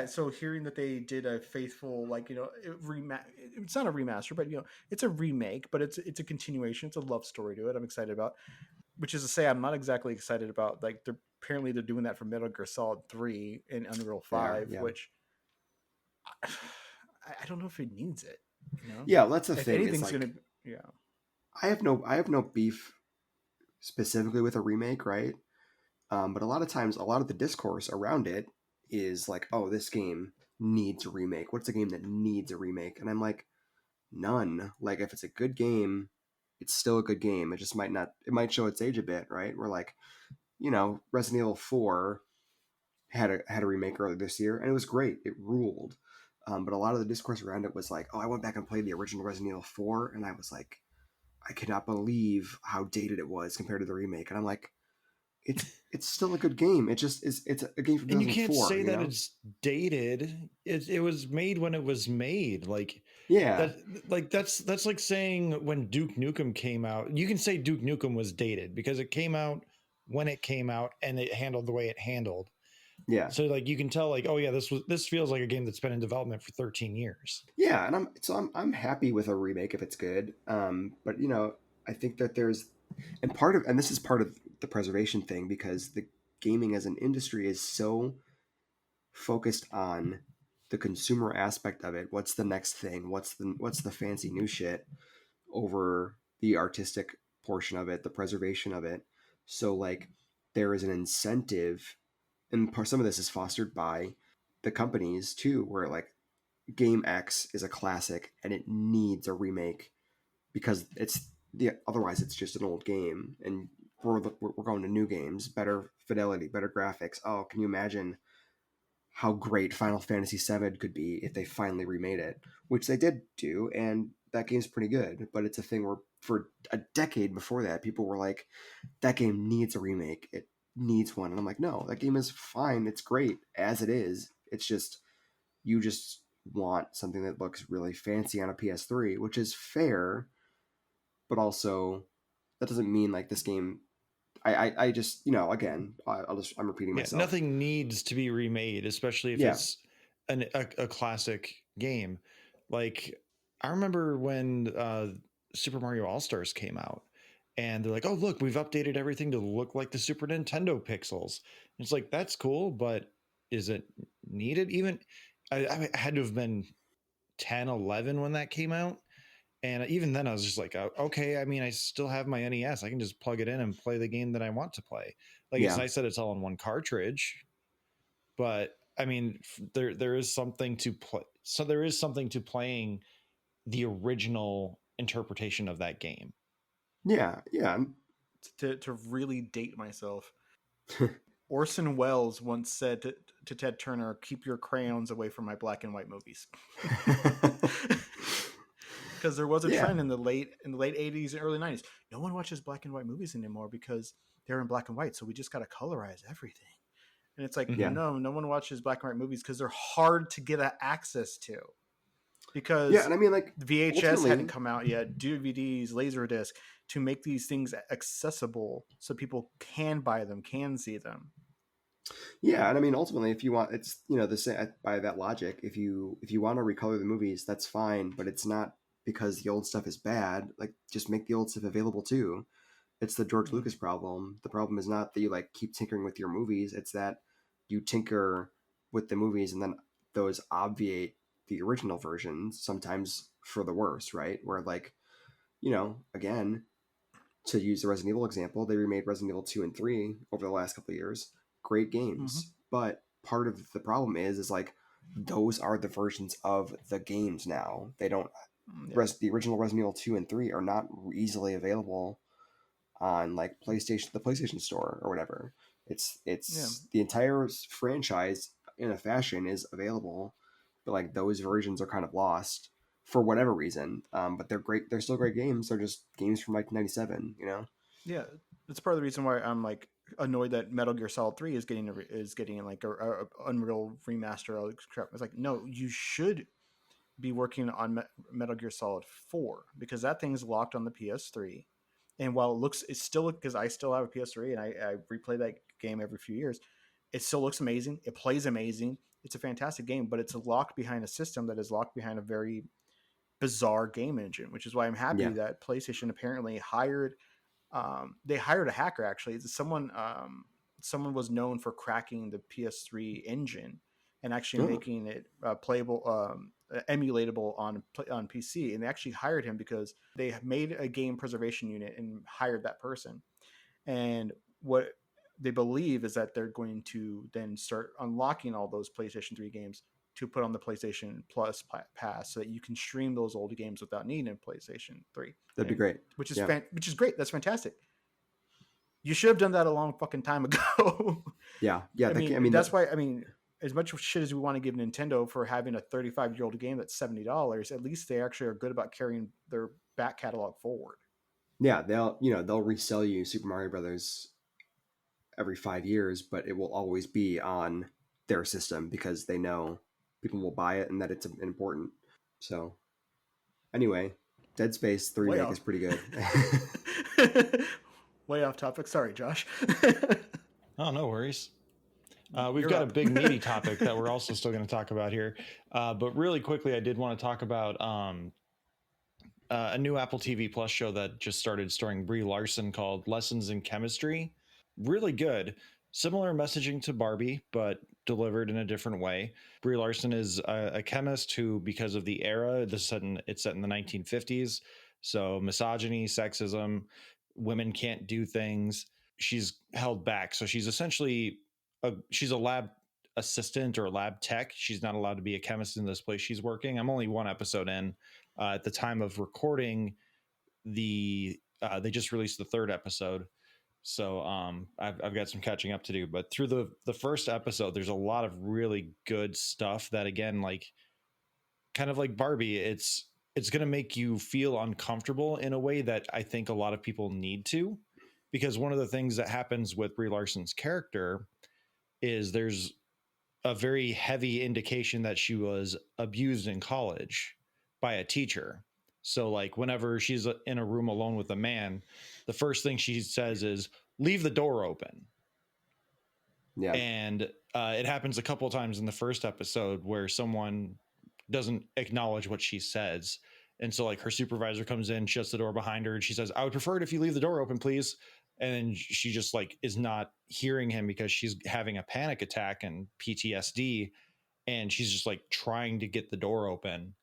S3: So hearing that they did a faithful, it's not a remaster, but it's a remake, but it's a continuation. It's a love story to it. I'm excited about, which is to say, I'm not exactly excited about, like, apparently they're doing that for Metal Gear Solid 3 and Unreal 5,
S4: Yeah.
S3: which I don't know if it needs it.
S4: Yeah, well, that's the
S3: if
S4: thing.
S3: anything's gonna,
S4: I have no beef specifically with a remake, right? But a lot of times, a lot of the discourse around it is like, oh, this game needs a remake. What's a game that needs a remake? And I'm like, none. Like, if it's a good game, it's still a good game. It just might show its age a bit, right? We're like, Resident Evil 4 had a remake earlier this year, and it was great. It ruled. But a lot of the discourse around it was like, oh, I went back and played the original Resident Evil 4, and I was like, I cannot believe how dated it was compared to the remake. And I'm like, it's still a good game. It's a game from 2004.
S2: And you can't say that it's dated. It was made when it was made. Like,
S4: yeah,
S2: that's like saying when Duke Nukem came out, you can say Duke Nukem was dated because it came out when it came out and it handled the way it handled.
S4: yeah.
S2: So like you can tell, like, oh yeah, this feels like a game that's been in development for 13 years.
S4: Yeah, and I'm happy with a remake if it's good. But I think that and this is part of the preservation thing, because the gaming as an industry is so focused on the consumer aspect of it. What's the next thing? What's the fancy new shit, over the artistic portion of it, the preservation of it. So like there is an incentive, and some of this is fostered by the companies too, where like game X is a classic and it needs a remake because otherwise it's just an old game, and we're going to new games, better fidelity, better graphics. Oh, can you imagine how great Final Fantasy VII could be if they finally remade it, which they did do, and that game's pretty good. But it's a thing where for a decade before that, people were like, that game needs a remake. It needs one. And I'm like, no, that game is fine. It's great as it is. It's just, you just want something that looks really fancy on a PS3, which is fair, but also that doesn't mean like this game. I just, again, I'm repeating myself.
S2: Nothing needs to be remade, especially if it's a classic game. Like I remember when Super Mario All-Stars came out, and they're like, oh, look, we've updated everything to look like the Super Nintendo pixels. And it's like, that's cool, but is it needed? I had to have been 10, 11 when that came out. And even then I was just like, okay, I mean, I still have my NES. I can just plug it in and play the game that I want to play. Like, it's nice that it's all in one cartridge, but I mean, there is something to play. So there is something to playing the original interpretation of that game.
S4: Yeah.
S3: To really date myself, Orson Welles once said to Ted Turner, "Keep your crayons away from my black and white movies." Because there was a trend in the late 80s and early 90s. No one watches black and white movies anymore because they're in black and white. So we just got to colorize everything. And it's like, no one watches black and white movies because they're hard to get access to. Because
S4: and I mean, like,
S3: VHS hadn't come out yet, DVDs, Laserdisc, to make these things accessible so people can buy them, can see them.
S4: Yeah, and I mean, ultimately, if you want, it's, the same by that logic. If you want to recolor the movies, that's fine, but it's not because the old stuff is bad. Like, just make the old stuff available too. It's the George Lucas problem. The problem is not that you like keep tinkering with your movies. It's that you tinker with the movies and then those obviate the original versions, sometimes for the worse, right? Where, like, again, to use the Resident Evil example, they remade Resident Evil 2 and 3 over the last couple of years. Great games. But part of the problem is like, those are the versions of the games now. They don't, the original Resident Evil 2 and 3 are not easily available on like the PlayStation Store or whatever. It's the entire franchise in a fashion is available, but like those versions are kind of lost for whatever reason. But they're great. They're still great games. They're just games from like 97,
S3: Yeah, that's part of the reason why I'm like annoyed that Metal Gear Solid 3 is getting like a Unreal remaster. It's like, no, you should be working on Metal Gear Solid 4 because that thing's locked on the PS3. And while it's still, because I still have a PS3 and I replay that game every few years, it still looks amazing. It plays amazing. It's a fantastic game, but it's locked behind a system that is locked behind a very bizarre game engine, which is why I'm happy that PlayStation apparently hired a hacker. Actually, someone was known for cracking the PS3 engine and actually making it playable, emulatable on PC. And they actually hired him because they made a game preservation unit and hired that person. And what they believe is that they're going to then start unlocking all those PlayStation 3 games to put on the PlayStation Plus pass so that you can stream those old games without needing a PlayStation 3.
S4: That'd be great.
S3: Which is great. That's fantastic. You should have done that a long fucking time ago.
S4: Yeah.
S3: I mean, that's why, as much shit as we want to give Nintendo for having a 35-year-old game that's $70, at least they actually are good about carrying their back catalog forward.
S4: Yeah, they'll resell you Super Mario Brothers every 5 years, but it will always be on their system because they know people will buy it and that it's important. So anyway, Dead Space 3 remake is pretty good.
S3: Way off topic. Sorry, Josh.
S2: Oh, no worries. We've got a big meaty topic that we're also still going to talk about here. But really quickly, I did want to talk about a new Apple TV Plus show that just started starring Brie Larson called Lessons in Chemistry. Really good. Similar messaging to Barbie, but delivered in a different way. Brie Larson is a chemist who, because of the era, it's set in the 1950s. So misogyny, sexism, women can't do things. She's held back. So she's essentially she's a lab assistant or a lab tech. She's not allowed to be a chemist in this place she's working. I'm only one episode in. At the time of recording, they just released the third episode. So I've got some catching up to do. But through the first episode, there's a lot of really good stuff that, again, like kind of like Barbie, it's going to make you feel uncomfortable in a way that I think a lot of people need to. Because one of the things that happens with Brie Larson's character is there's a very heavy indication that she was abused in college by a teacher. So like whenever she's in a room alone with a man, the first thing she says is, leave the door open. Yeah. And it happens a couple of times in the first episode where someone doesn't acknowledge what she says. And so like her supervisor comes in, shuts the door behind her, and she says, I would prefer it if you leave the door open, please. And she just like is not hearing him because she's having a panic attack and PTSD. and she's just like trying to get the door open.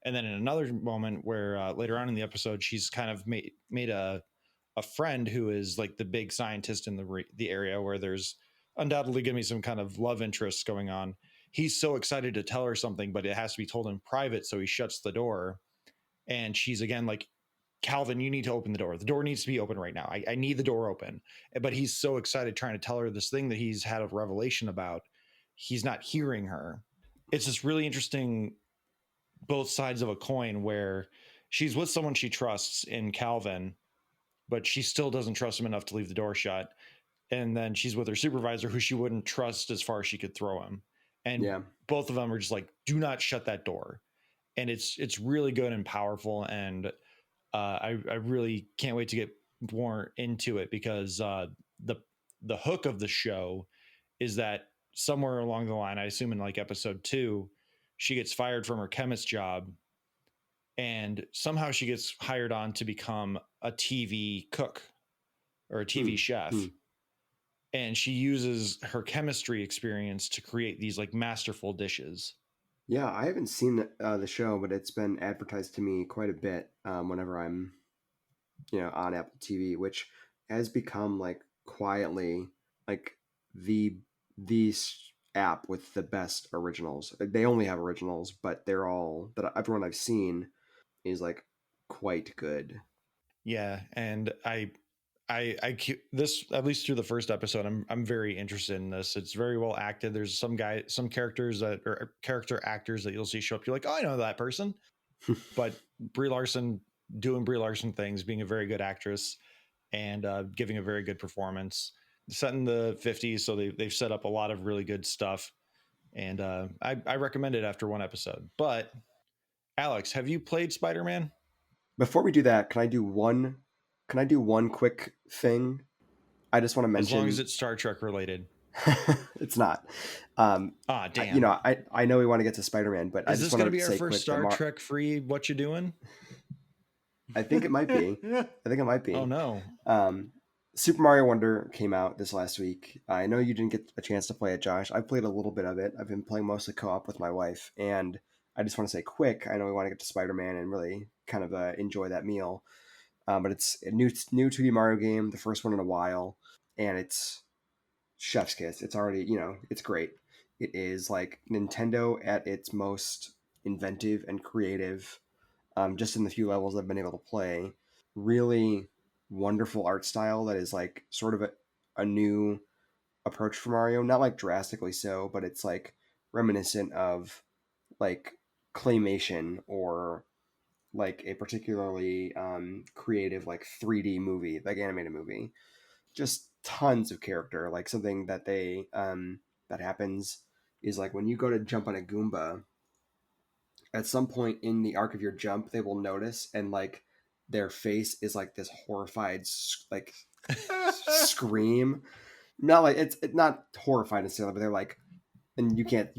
S2: And then in another moment where later on in the episode, she's kind of made a friend who is like the big scientist in the area where there's undoubtedly going to be some kind of love interest going on. He's so excited to tell her something, but it has to be told in private. So he shuts the door, and she's again like, Calvin, you need to open the door. The door needs to be open right now. I need the door open. But he's so excited trying to tell her this thing that he's had a revelation about. He's not hearing her. It's this really interesting both sides of a coin where she's with someone she trusts in Calvin, but she still doesn't trust him enough to leave the door shut. And then she's with her supervisor who she wouldn't trust as far as she could throw him. And both of them are just like, do not shut that door. And it's really good and powerful. And I really can't wait to get more into it because the hook of the show is that somewhere along the line, I assume in like episode 2, she gets fired from her chemist job, and somehow she gets hired on to become a TV cook or a TV chef. And she uses her chemistry experience to create these like masterful dishes.
S4: Yeah, I haven't seen the show, but it's been advertised to me quite a bit whenever I'm, on Apple TV, which has become like quietly like the app with the best originals. They only have originals, but they're all that everyone I've seen is like quite good.
S2: Yeah, and I this, at least through the first episode, I'm very interested in this. It's very well acted. There's some characters that are character actors that you'll see show up. You're like, oh, I know that person. But Brie Larson doing Brie Larson things, being a very good actress, and giving a very good performance. Set in the 50s, so they've set up a lot of really good stuff. And I recommend it after one episode. But Alex, have you played Spider-Man?
S4: Before we do that, can I do one quick thing? I just want to mention,
S2: as long as it's Star Trek related.
S4: It's not.
S2: Damn.
S4: I know we want to get to Spider-Man, but I just want to be
S2: our first Star Trek free what you doing?
S4: I think it might be.
S2: Oh no.
S4: Super Mario Wonder came out this last week. I know you didn't get a chance to play it, Josh. I played a little bit of it. I've been playing mostly co-op with my wife, and I just want to say quick, I know we want to get to Spider-Man and really kind of enjoy that meal. But it's a new 2D Mario game, the first one in a while, and it's chef's kiss. It's already, it's great. It is like Nintendo at its most inventive and creative, just in the few levels I've been able to play. Really wonderful art style that is like sort of a new approach for Mario. Not like drastically so, but it's like reminiscent of like claymation or like a particularly creative like 3D movie, like animated movie. Just tons of character. Like something that they that happens is like when you go to jump on a Goomba, at some point in the arc of your jump, they will notice, and like their face is like this horrified like scream. Not like it's not horrified necessarily, but they're like, and you can't,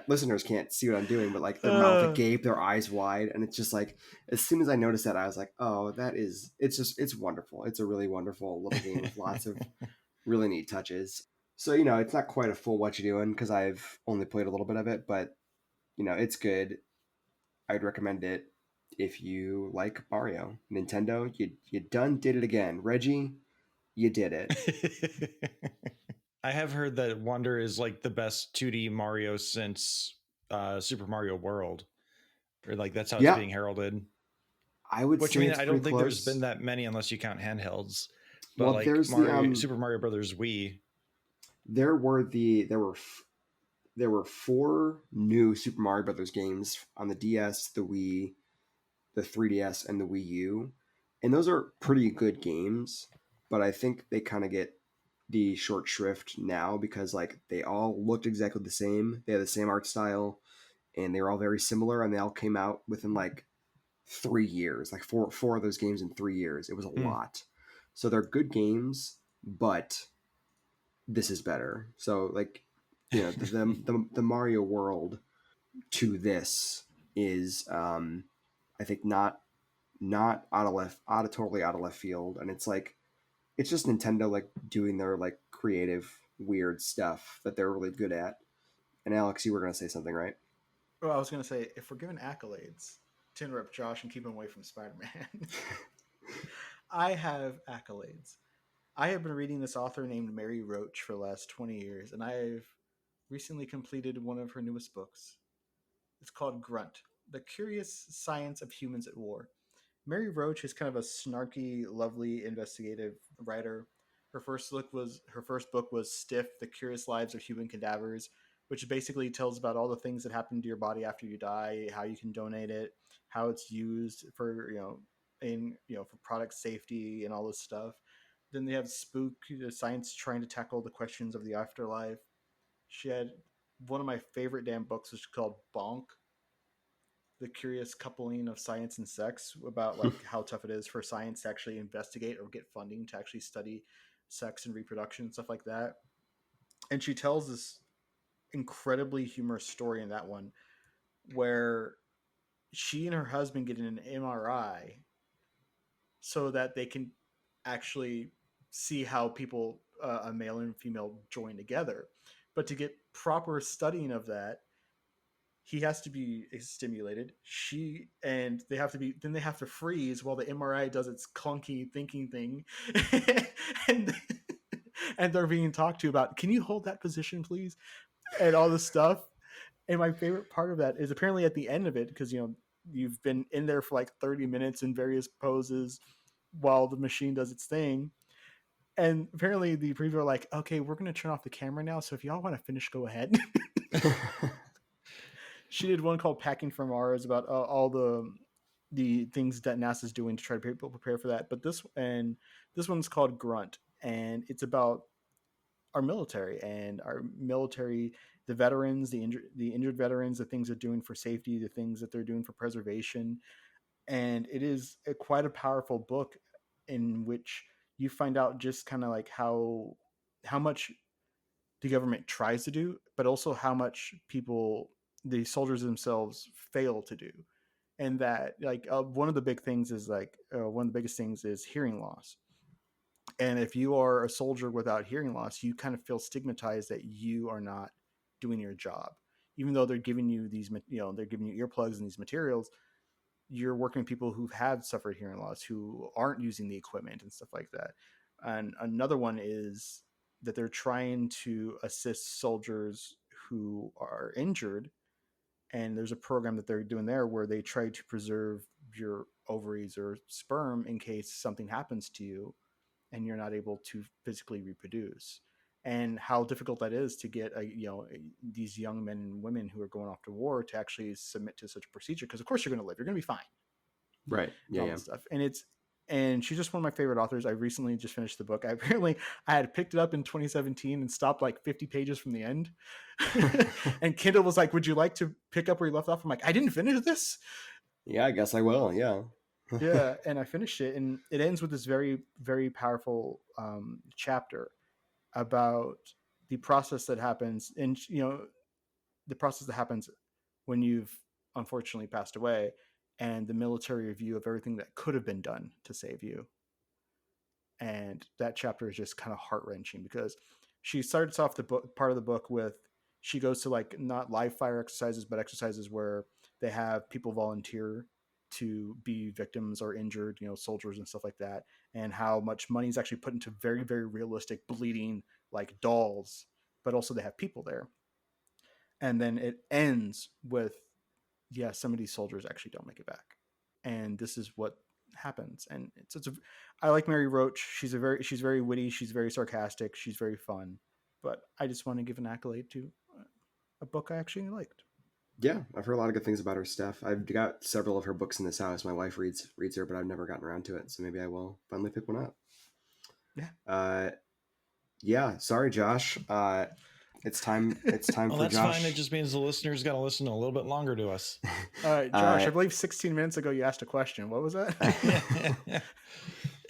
S4: listeners can't see what I'm doing, but like their mouth agape, their eyes wide, and it's just like, as soon as I noticed that, I was like, oh, it's wonderful. It's a really wonderful little game with lots of really neat touches. So, it's not quite a full what you doing because I've only played a little bit of it, but it's good. I'd recommend it if you like Mario. Nintendo, you done did it again. Reggie, you did it.
S2: I have heard that Wonder is like the best 2D Mario since Super Mario World, or like that's how it's being heralded.
S4: I would say it's
S2: I don't think
S4: close.
S2: there's been that many unless you count handhelds. But
S4: well,
S2: like
S4: there's
S2: Super Mario Brothers Wii.
S4: There were 4 new Super Mario Brothers games on the DS, the Wii, the 3DS, and the Wii U, and those are pretty good games. But I think they kind of get the short shrift now because like they all looked exactly the same. They had the same art style, and they were all very similar, and they all came out within like 3 years, like four of those games in 3 years. It was a lot. So they're good games, but this is better. So like, the Mario world to this is, I think not totally out of left field. And it's like, it's just Nintendo like doing their like creative, weird stuff that they're really good at. And Alex, you were going to say something, right?
S3: Well, I was going to say, if we're giving accolades to interrupt Josh and keep him away from Spider-Man, I have accolades. I have been reading this author named Mary Roach for the last 20 years, and I've recently completed one of her newest books. It's called Grunt, The Curious Science of Humans at War. Mary Roach is kind of a snarky, lovely, investigative writer. Her first book was Stiff: The Curious Lives of Human Cadavers, which basically tells about all the things that happen to your body after you die, how you can donate it, how it's used for for product safety and all this stuff. Then they have Spook, the science trying to tackle the questions of the afterlife. She had one of my favorite damn books, which is called Bonk, the curious coupling of science and sex, about like how tough it is for science to actually investigate or get funding to actually study sex and reproduction and stuff like that. And she tells this incredibly humorous story in that one where she and her husband get an MRI so that they can actually see how people, a male and female, join together. But to get proper studying of that, he has to be stimulated. They have to freeze while the MRI does its clunky thinking thing, and and they're being talked to about, can you hold that position, please, and all this stuff. And my favorite part of that is apparently at the end of it, because you've been in there for like 30 minutes in various poses while the machine does its thing. And apparently the preview are like, okay, we're going to turn off the camera now. So if y'all want to finish, go ahead. She did one called Packing for Mars about all the things that NASA's doing to try to prepare for that. But this one's called Grunt, and it's about our military, the veterans, the injured veterans, the things they're doing for safety, the things that they're doing for preservation. And it is quite a powerful book in which you find out just kind of like how much the government tries to do, but also how much the soldiers themselves fail to do. And that like one of the biggest things is hearing loss. And if you are a soldier without hearing loss, you kind of feel stigmatized that you are not doing your job, even though they're giving you they're giving you earplugs and these materials. You're working with people who have suffered hearing loss, who aren't using the equipment and stuff like that. And another one is that they're trying to assist soldiers who are injured. And there's a program that they're doing there where they try to preserve your ovaries or sperm in case something happens to you and you're not able to physically reproduce. And how difficult that is to get these young men and women who are going off to war to actually submit to such a procedure, because of course you're going to live, you're going to be fine,
S4: right? Yeah.
S3: Stuff. And she's just one of my favorite authors. I recently just finished the book. I had picked it up in 2017 and stopped like 50 pages from the end. And Kindle was like, would you like to pick up where you left off? I'm like, I didn't finish this.
S4: Yeah, I guess I will. Yeah.
S3: Yeah, and I finished it, and it ends with this very, very powerful chapter about the process that happens, and the process that happens when you've unfortunately passed away, and the military review of everything that could have been done to save you. And that chapter is just kind of heart-wrenching, because she starts off the book, part of the book, with she goes to like not live fire exercises, but exercises where they have people volunteer to be victims or injured, soldiers and stuff like that, and how much money is actually put into very, very realistic bleeding like dolls, but also they have people there. And then it ends with, some of these soldiers actually don't make it back, and this is what happens. And I like Mary Roach. She's very witty, she's very sarcastic, she's very fun. But I just want to give an accolade to a book I actually liked.
S4: Yeah, I've heard a lot of good things about her stuff. I've got several of her books in this house. My wife reads her, but I've never gotten around to it. So maybe I will finally pick one up. Yeah. Sorry, Josh. It's time
S2: Well,
S4: for
S2: that's
S4: Josh.
S2: fine. It just means the listeners got to listen a little bit longer to us.
S3: Josh, I believe 16 minutes ago you asked a question. What was that?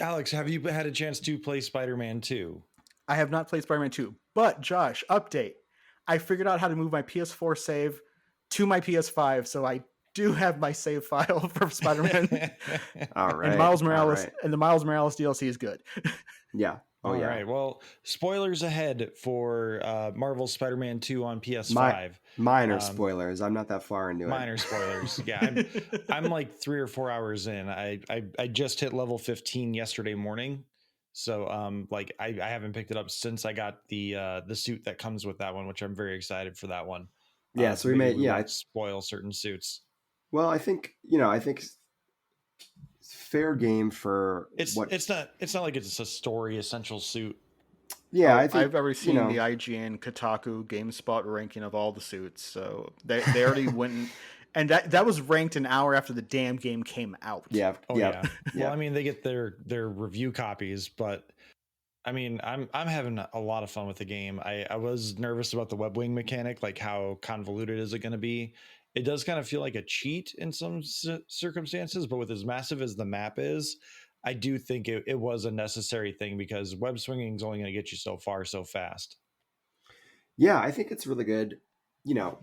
S2: Alex, have you had a chance to play Spider-Man 2?
S3: I have not played Spider-Man 2, but Josh, update. I figured out how to move my PS4 save to my PS5, so I do have my save file for Spider-Man.
S4: All right.
S3: And Miles Morales and the Miles Morales DLC is good.
S4: Yeah. Oh
S2: All
S4: yeah.
S2: right. Well, spoilers ahead for Marvel Spider-Man 2 on PS5.
S4: Minor spoilers. I'm not that far into it.
S2: Minor spoilers. Yeah, I'm like 3 or 4 hours in. I just hit level 15 yesterday morning. So like I haven't picked it up since I got the suit that comes with that one, which I'm very excited for that one.
S4: Yeah, so we may
S2: won't spoil certain suits.
S4: Well, I think it's fair game for
S2: It's not like it's a story essential suit.
S4: Yeah, I think
S3: I've already seen the IGN, Kotaku, GameSpot ranking of all the suits, so they already went, and that was ranked an hour after the damn game came out.
S4: Yeah.
S2: Yeah. Well, I mean, they get their review copies, but I mean, I'm having a lot of fun with the game. I was nervous about the web wing mechanic, like how convoluted is it going to be. It does kind of feel like a cheat in some circumstances, but with as massive as the map is, I do think it was a necessary thing because web swinging is only going to get you so far so fast.
S4: Yeah, I think it's really good. The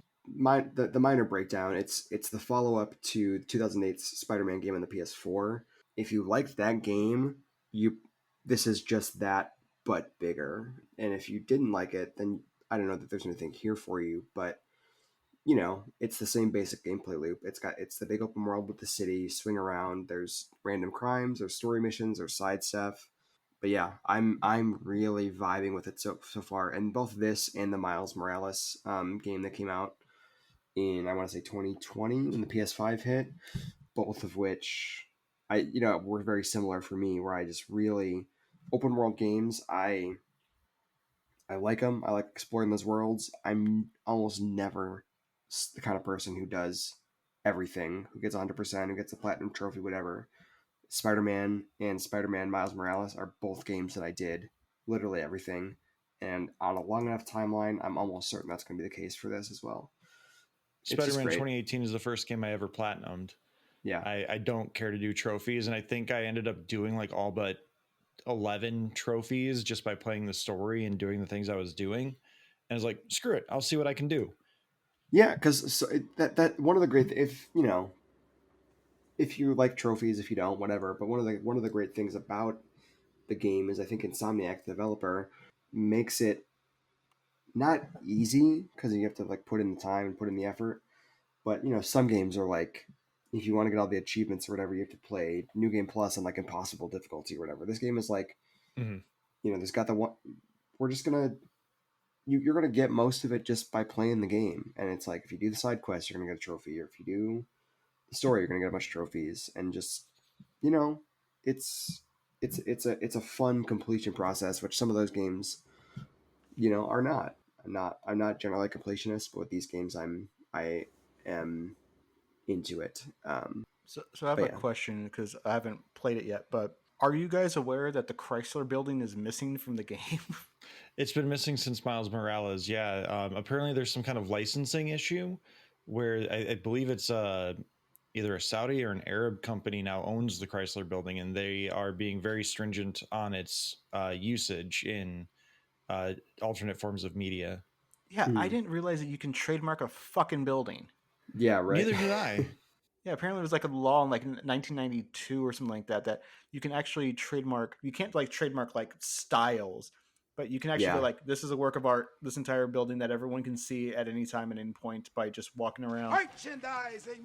S4: minor breakdown. It's the follow up to 2008's Spider-Man game on the PS4. If you liked that game, this is just that but bigger. And if you didn't like it, then I don't know that there's anything here for you. But it's the same basic gameplay loop. It's the big open world with the city, swing around. There's random crimes, there's story missions, there's side stuff. But yeah, I'm really vibing with it so far. And both this and the Miles Morales game that came out in, I want to say 2020 when the PS5 hit, both of which were very similar for me, where I just really open world games. I like them. I like exploring those worlds. I'm almost never the kind of person who does everything, who gets 100%, who gets a platinum trophy, whatever. Spider-Man and Spider-Man Miles Morales are both games that I did literally everything. And on a long enough timeline, I'm almost certain that's going to be the case for this as well.
S2: Spider-Man 2018 is the first game I ever platinumed.
S4: Yeah.
S2: I don't care to do trophies, and I think I ended up doing like all but 11 trophies just by playing the story and doing the things I was doing. And I was like, screw it, I'll see what I can do.
S4: Yeah, because that one of the great if you like trophies, if you don't, whatever. But one of the great things about the game is I think Insomniac, the developer, makes it not easy because you have to like put in the time and put in the effort. But some games are like, if you want to get all the achievements or whatever, you have to play New Game Plus on like impossible difficulty or whatever. This game is like, there's got the one. We're just gonna you're gonna get most of it just by playing the game, and it's like if you do the side quests, you're gonna get a trophy, or if you do the story, you're gonna get a bunch of trophies, and just it's a fun completion process, which some of those games are not. I'm not generally a completionist, but with these games I am into it.
S3: So I have a question because I haven't played it yet, but are you guys aware that the Chrysler building is missing from the game?
S2: It's been missing since Miles Morales. Yeah. Apparently there's some kind of licensing issue where I believe it's either a Saudi or an Arab company now owns the Chrysler building, and they are being very stringent on its usage in alternate forms of media.
S3: Yeah, I didn't realize that you can trademark a fucking building.
S4: Yeah, right.
S2: Neither did I.
S3: Yeah, apparently it was like a law in like 1992 or something like that you can actually trademark. You can't like trademark like styles, but you can actually go like, this is a work of art, this entire building that everyone can see at any time and any point by just walking around.
S7: Merchandising.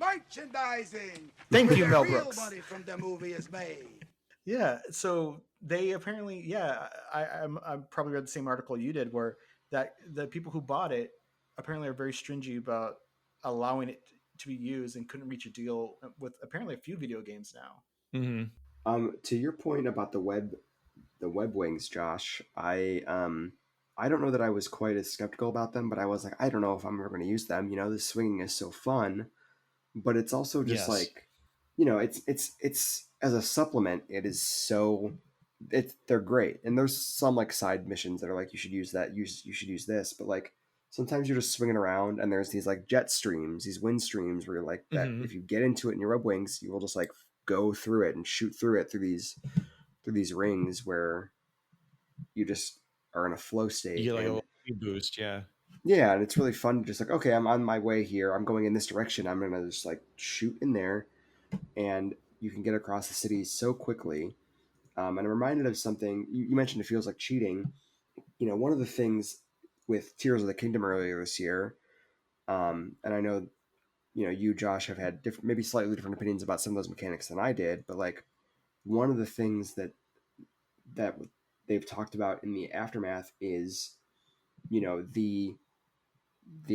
S3: Thank you, Mel Brooks.
S7: Real money from the movie is made.
S3: Yeah, so they apparently, I probably read the same article you did, where that the people who bought it apparently are very stringent about allowing it to be used and couldn't reach a deal with apparently a few video games now.
S2: Mm-hmm.
S4: To your point about the web wings, Josh, I don't know that I was quite as skeptical about them, but I was like, I don't know if I'm ever going to use them. This swinging is so fun, but it's also just like, it's as a supplement, it is so they're great. And there's some like side missions that are like, you should use that. You should use this, but like, sometimes you're just swinging around and there's these like jet streams, these wind streams where you're like that. If you get into it in your web wings, you will just like go through it and shoot through it through these rings where you just are in a flow state.
S2: You get like a little boost. Yeah.
S4: Yeah. And it's really fun. Just like, okay, I'm on my way here. I'm going in this direction. I'm going to just like shoot in there, and you can get across the city so quickly. And I'm reminded of something you mentioned. It feels like cheating. One of the things with Tears of the Kingdom earlier this year, and I know you, Josh, have had different, maybe slightly different opinions about some of those mechanics than I did, but like one of the things that they've talked about in the aftermath is the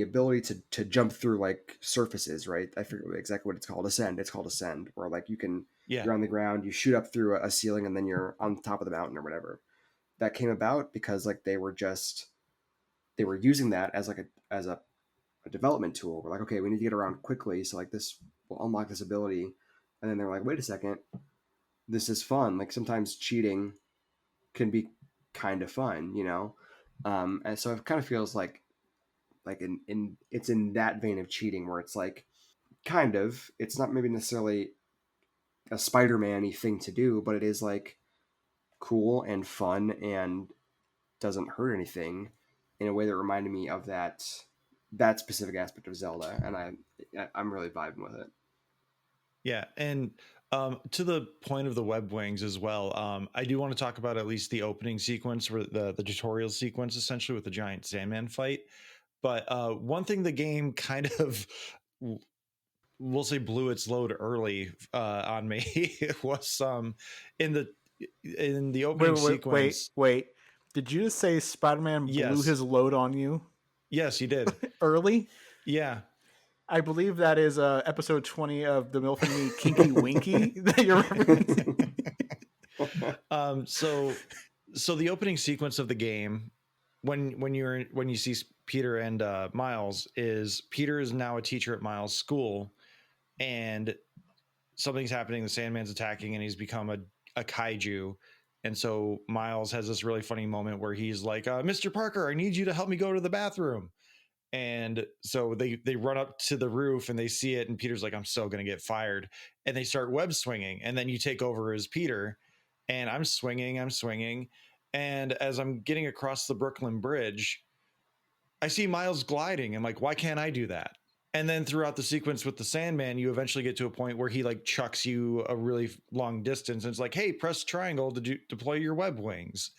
S4: ability to jump through like surfaces, right? I forget exactly what it's called. It's called ascend, where like
S2: Yeah.
S4: you're on the ground, you shoot up through a ceiling, and then you're on top of the mountain or whatever. That came about because like they were using that as like a development tool. We're like, okay, we need to get around quickly, so like this will unlock this ability. And then they're like, wait a second, this is fun. Like sometimes cheating can be kind of fun, and so it kind of feels like in it's in that vein of cheating where it's like kind of, it's not maybe necessarily a Spider-Man-y thing to do, but it is like cool and fun and doesn't hurt anything in a way that reminded me of that specific aspect of Zelda, and I'm really vibing with it.
S2: Yeah, and to the point of the web wings as well, I do want to talk about at least the opening sequence, where the tutorial sequence, essentially with the giant Sandman fight. But one thing the game kind of, we'll say, blew its load early on me was in the opening sequence.
S3: Wait. Did you just say Spider-Man blew
S2: Yes.
S3: his load on you
S2: Yes, you did.
S3: early?
S2: Yeah.
S3: I believe that is episode 20 of the MILF and Me Kinky Winky that you're referencing.
S2: So the opening sequence of the game, when you see Peter and Miles, is Peter is now a teacher at Miles' school, and something's happening. The Sandman's attacking, and he's become a kaiju. And so Miles has this really funny moment where he's like, "Mr. Parker, I need you to help me go to the bathroom." And so they run up to the roof and they see it, and Peter's like, "I'm so gonna get fired." And they start web swinging, and then you take over as Peter, and I'm swinging, and as I'm getting across the Brooklyn Bridge, I see Miles gliding. I'm like, why can't I do that? And then throughout the sequence with the Sandman, you eventually get to a point where he like chucks you a really long distance, and it's like, "Hey, press triangle to deploy your web wings."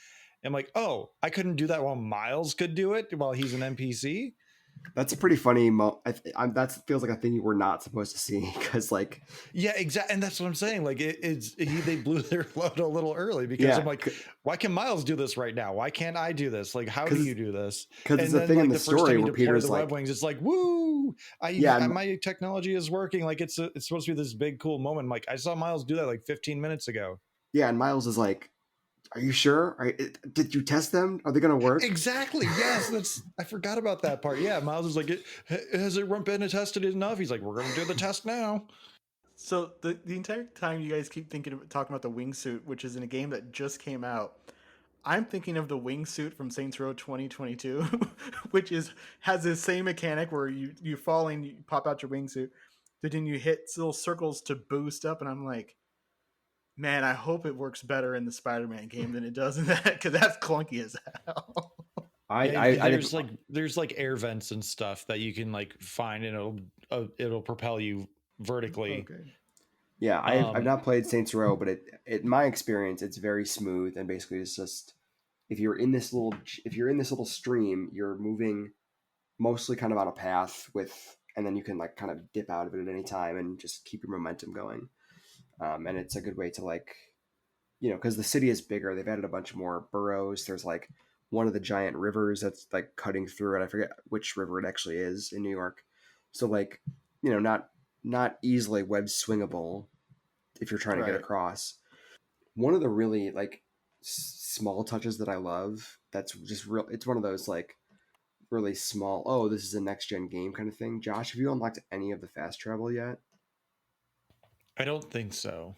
S2: I'm like, "Oh, I couldn't do that while Miles could do it while he's an NPC."
S4: That's a pretty funny that feels like a thing you were not supposed to see, because like,
S2: Yeah, exactly. And that's what I'm saying. Like they blew their load a little early, because I'm like, why can Miles do this right now? Why can't I do this? Like, how do you do this?
S4: Because it's a thing in the story where Peter's
S2: the
S4: like,
S2: web wings, it's like, woo! My technology is working. Like it's supposed to be this big cool moment. Like I saw Miles do that like 15 minutes ago.
S4: Yeah, and Miles is like, "Are you sure? Did you test them? Are they going to work?"
S2: Exactly. Yes, I forgot about that part. Yeah, Miles is like, has it been tested enough? He's like, "We're going to do the test now."
S3: So the entire time you guys keep talking about the wingsuit, which is in a game that just came out, I'm thinking of the wingsuit from Saints Row 2022, which has the same mechanic where you fall and you pop out your wingsuit, but then you hit little circles to boost up, and I'm like, man, I hope it works better in the Spider-Man game than it does in that, because that's clunky as hell.
S2: There's like air vents and stuff that you can like find, and it'll propel you vertically.
S3: Okay.
S4: Yeah, I've not played Saints Row, but in my experience, it's very smooth, and basically it's just if you're in this little stream, you're moving mostly kind of on a path and then you can like kind of dip out of it at any time and just keep your momentum going. And it's a good way to like, because the city is bigger, they've added a bunch more boroughs. There's like one of the giant rivers that's like cutting through it. I forget which river it actually is in New York. So like, not easily web swingable if you're trying to get across. One of the really like small touches that I love, that's just real. It's one of those like really small, oh, this is a next gen game kind of thing. Josh, have you unlocked any of the fast travel yet?
S2: I don't think so.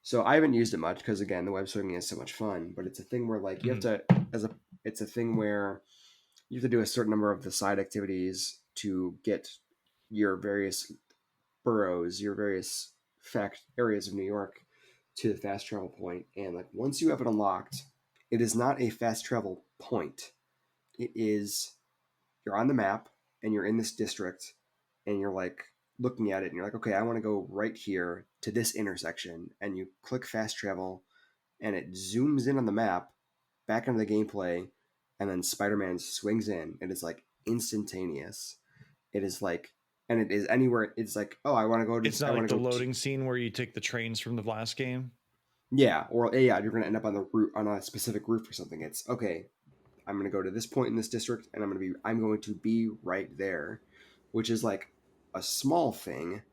S4: So I haven't used it much because again, the web swinging is so much fun, but it's a thing where like you have to, it's a thing where you have to do a certain number of the side activities to get your various boroughs, your various areas of New York to the fast travel point. And like once you have it unlocked, it is not a fast travel point. It is, you're on the map and you're in this district and you're like looking at it and you're like, okay, I want to go right here to this intersection, and you click fast travel and it zooms in on the map, back into the gameplay, and then Spider-Man swings in. It is like instantaneous. It is like, and it is anywhere. It's like, oh, I want to go to.
S2: It's
S4: I
S2: not
S4: want
S2: like
S4: to
S2: the
S4: go.
S2: loading scene where you take the trains from the last game.
S4: Yeah, or yeah, you're gonna end up on the route on a specific route for something. It's okay. I'm gonna go to this point in this district, and I'm going to be right there, which is like a small thing,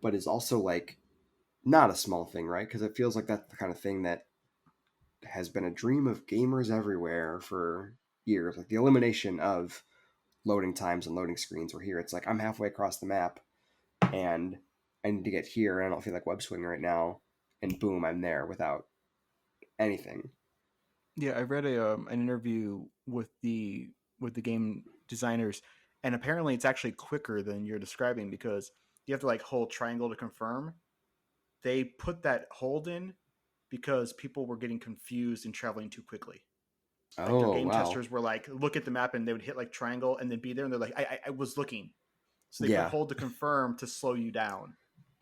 S4: but is also like not a small thing, right? Because it feels like that's the kind of thing that has been a dream of gamers everywhere for years. Like the elimination of loading times and loading screens. Where here it's like I'm halfway across the map, and I need to get here, and I don't feel like web swinging right now, and boom, I'm there without anything.
S3: Yeah, I read an interview with the game designers, and apparently it's actually quicker than you're describing because you have to like hold triangle to confirm. They put that hold in because people were getting confused and traveling too quickly. Like their
S4: Oh
S3: game
S4: wow,
S3: testers were like, look at the map, and they would hit like triangle and then be there, and they're like, I was looking. So they put
S4: yeah,
S3: hold to confirm to slow you down.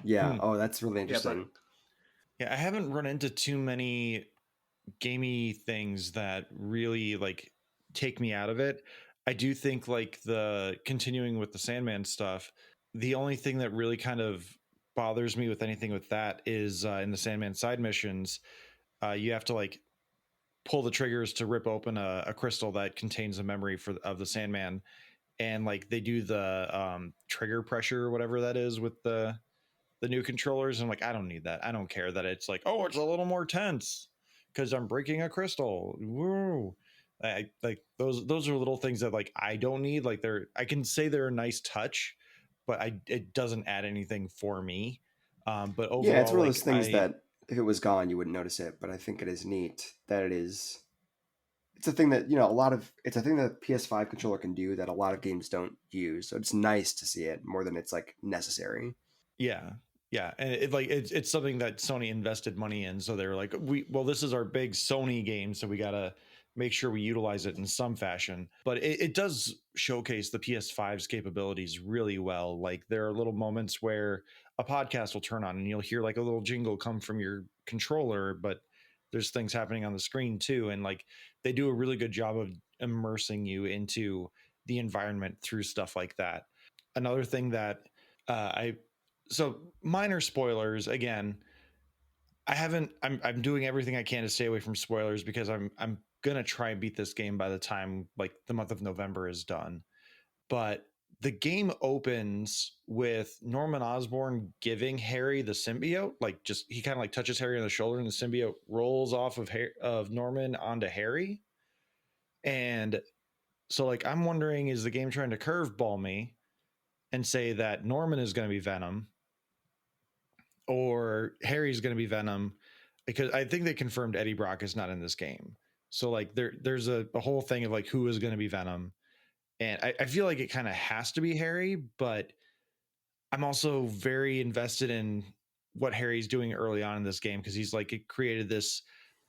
S4: yeah.
S2: Hmm.
S4: Oh, that's really
S3: Yeah, but
S4: interesting.
S2: Yeah, I haven't run into too many gamey things that really like take me out of it. I do think like the continuing with the Sandman stuff, the only thing that really kind of bothers me with anything with that is in the Sandman side missions, you have to like pull the triggers to rip open a crystal that contains a memory of the Sandman, and like they do the trigger pressure or whatever that is with the new controllers. I'm like, I don't need that. I don't care that it's like, oh, it's a little more tense because I'm breaking a crystal. Woo. I like those are little things that like I don't need. Like I can say they're a nice touch, but it doesn't add anything for me. But
S4: Yeah, it's
S2: overall,
S4: one of
S2: like
S4: those things that if it was gone, you wouldn't notice it. But I think it is neat that it is. It's a thing that it's a thing that PS5 controller can do that a lot of games don't use. So it's nice to see it more than it's like necessary.
S2: yeah, yeah, and it's something that Sony invested money in, so they were like, this is our big Sony game, so we gotta make sure we utilize it in some fashion. But it does showcase the PS5's capabilities really well. Like there are little moments where a podcast will turn on and you'll hear like a little jingle come from your controller, but there's things happening on the screen too, and like they do a really good job of immersing you into the environment through stuff like that. Another thing that I so minor spoilers again. I'm doing everything I can to stay away from spoilers because I'm gonna try and beat this game by the time like the month of November is done. But the game opens with Norman Osborn giving Harry the symbiote, like just he kind of like touches Harry on the shoulder and the symbiote rolls off of Norman onto Harry. And so like I'm wondering, is the game trying to curveball me and say that Norman is going to be Venom or Harry's going to be Venom? Because I think they confirmed Eddie Brock is not in this game. So like there's a whole thing of like who is going to be Venom. And I feel like it kind of has to be Harry, but I'm also very invested in what Harry's doing early on in this game because he's like it created this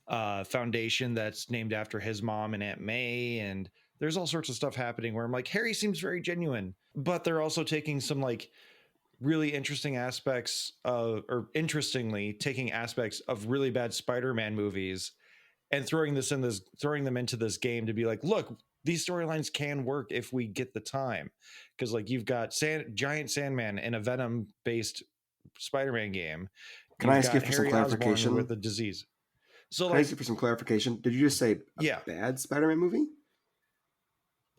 S2: foundation that's named after his mom and Aunt May, and there's all sorts of stuff happening where I'm like Harry seems very genuine, but they're also taking some like really interesting aspects of, or interestingly taking aspects of really bad Spider-Man movies and throwing them into this game to be like, look, these storylines can work if we get the time. Because like you've got giant Sandman in a Venom based Spider-Man game.
S4: Can I
S2: You've
S4: ask you
S2: got
S4: for some
S2: Harry Osborn with
S4: clarification?
S2: a disease. So
S4: Can I ask
S2: like,
S4: you for some clarification? Did you just say a
S2: yeah,
S4: bad Spider-Man movie?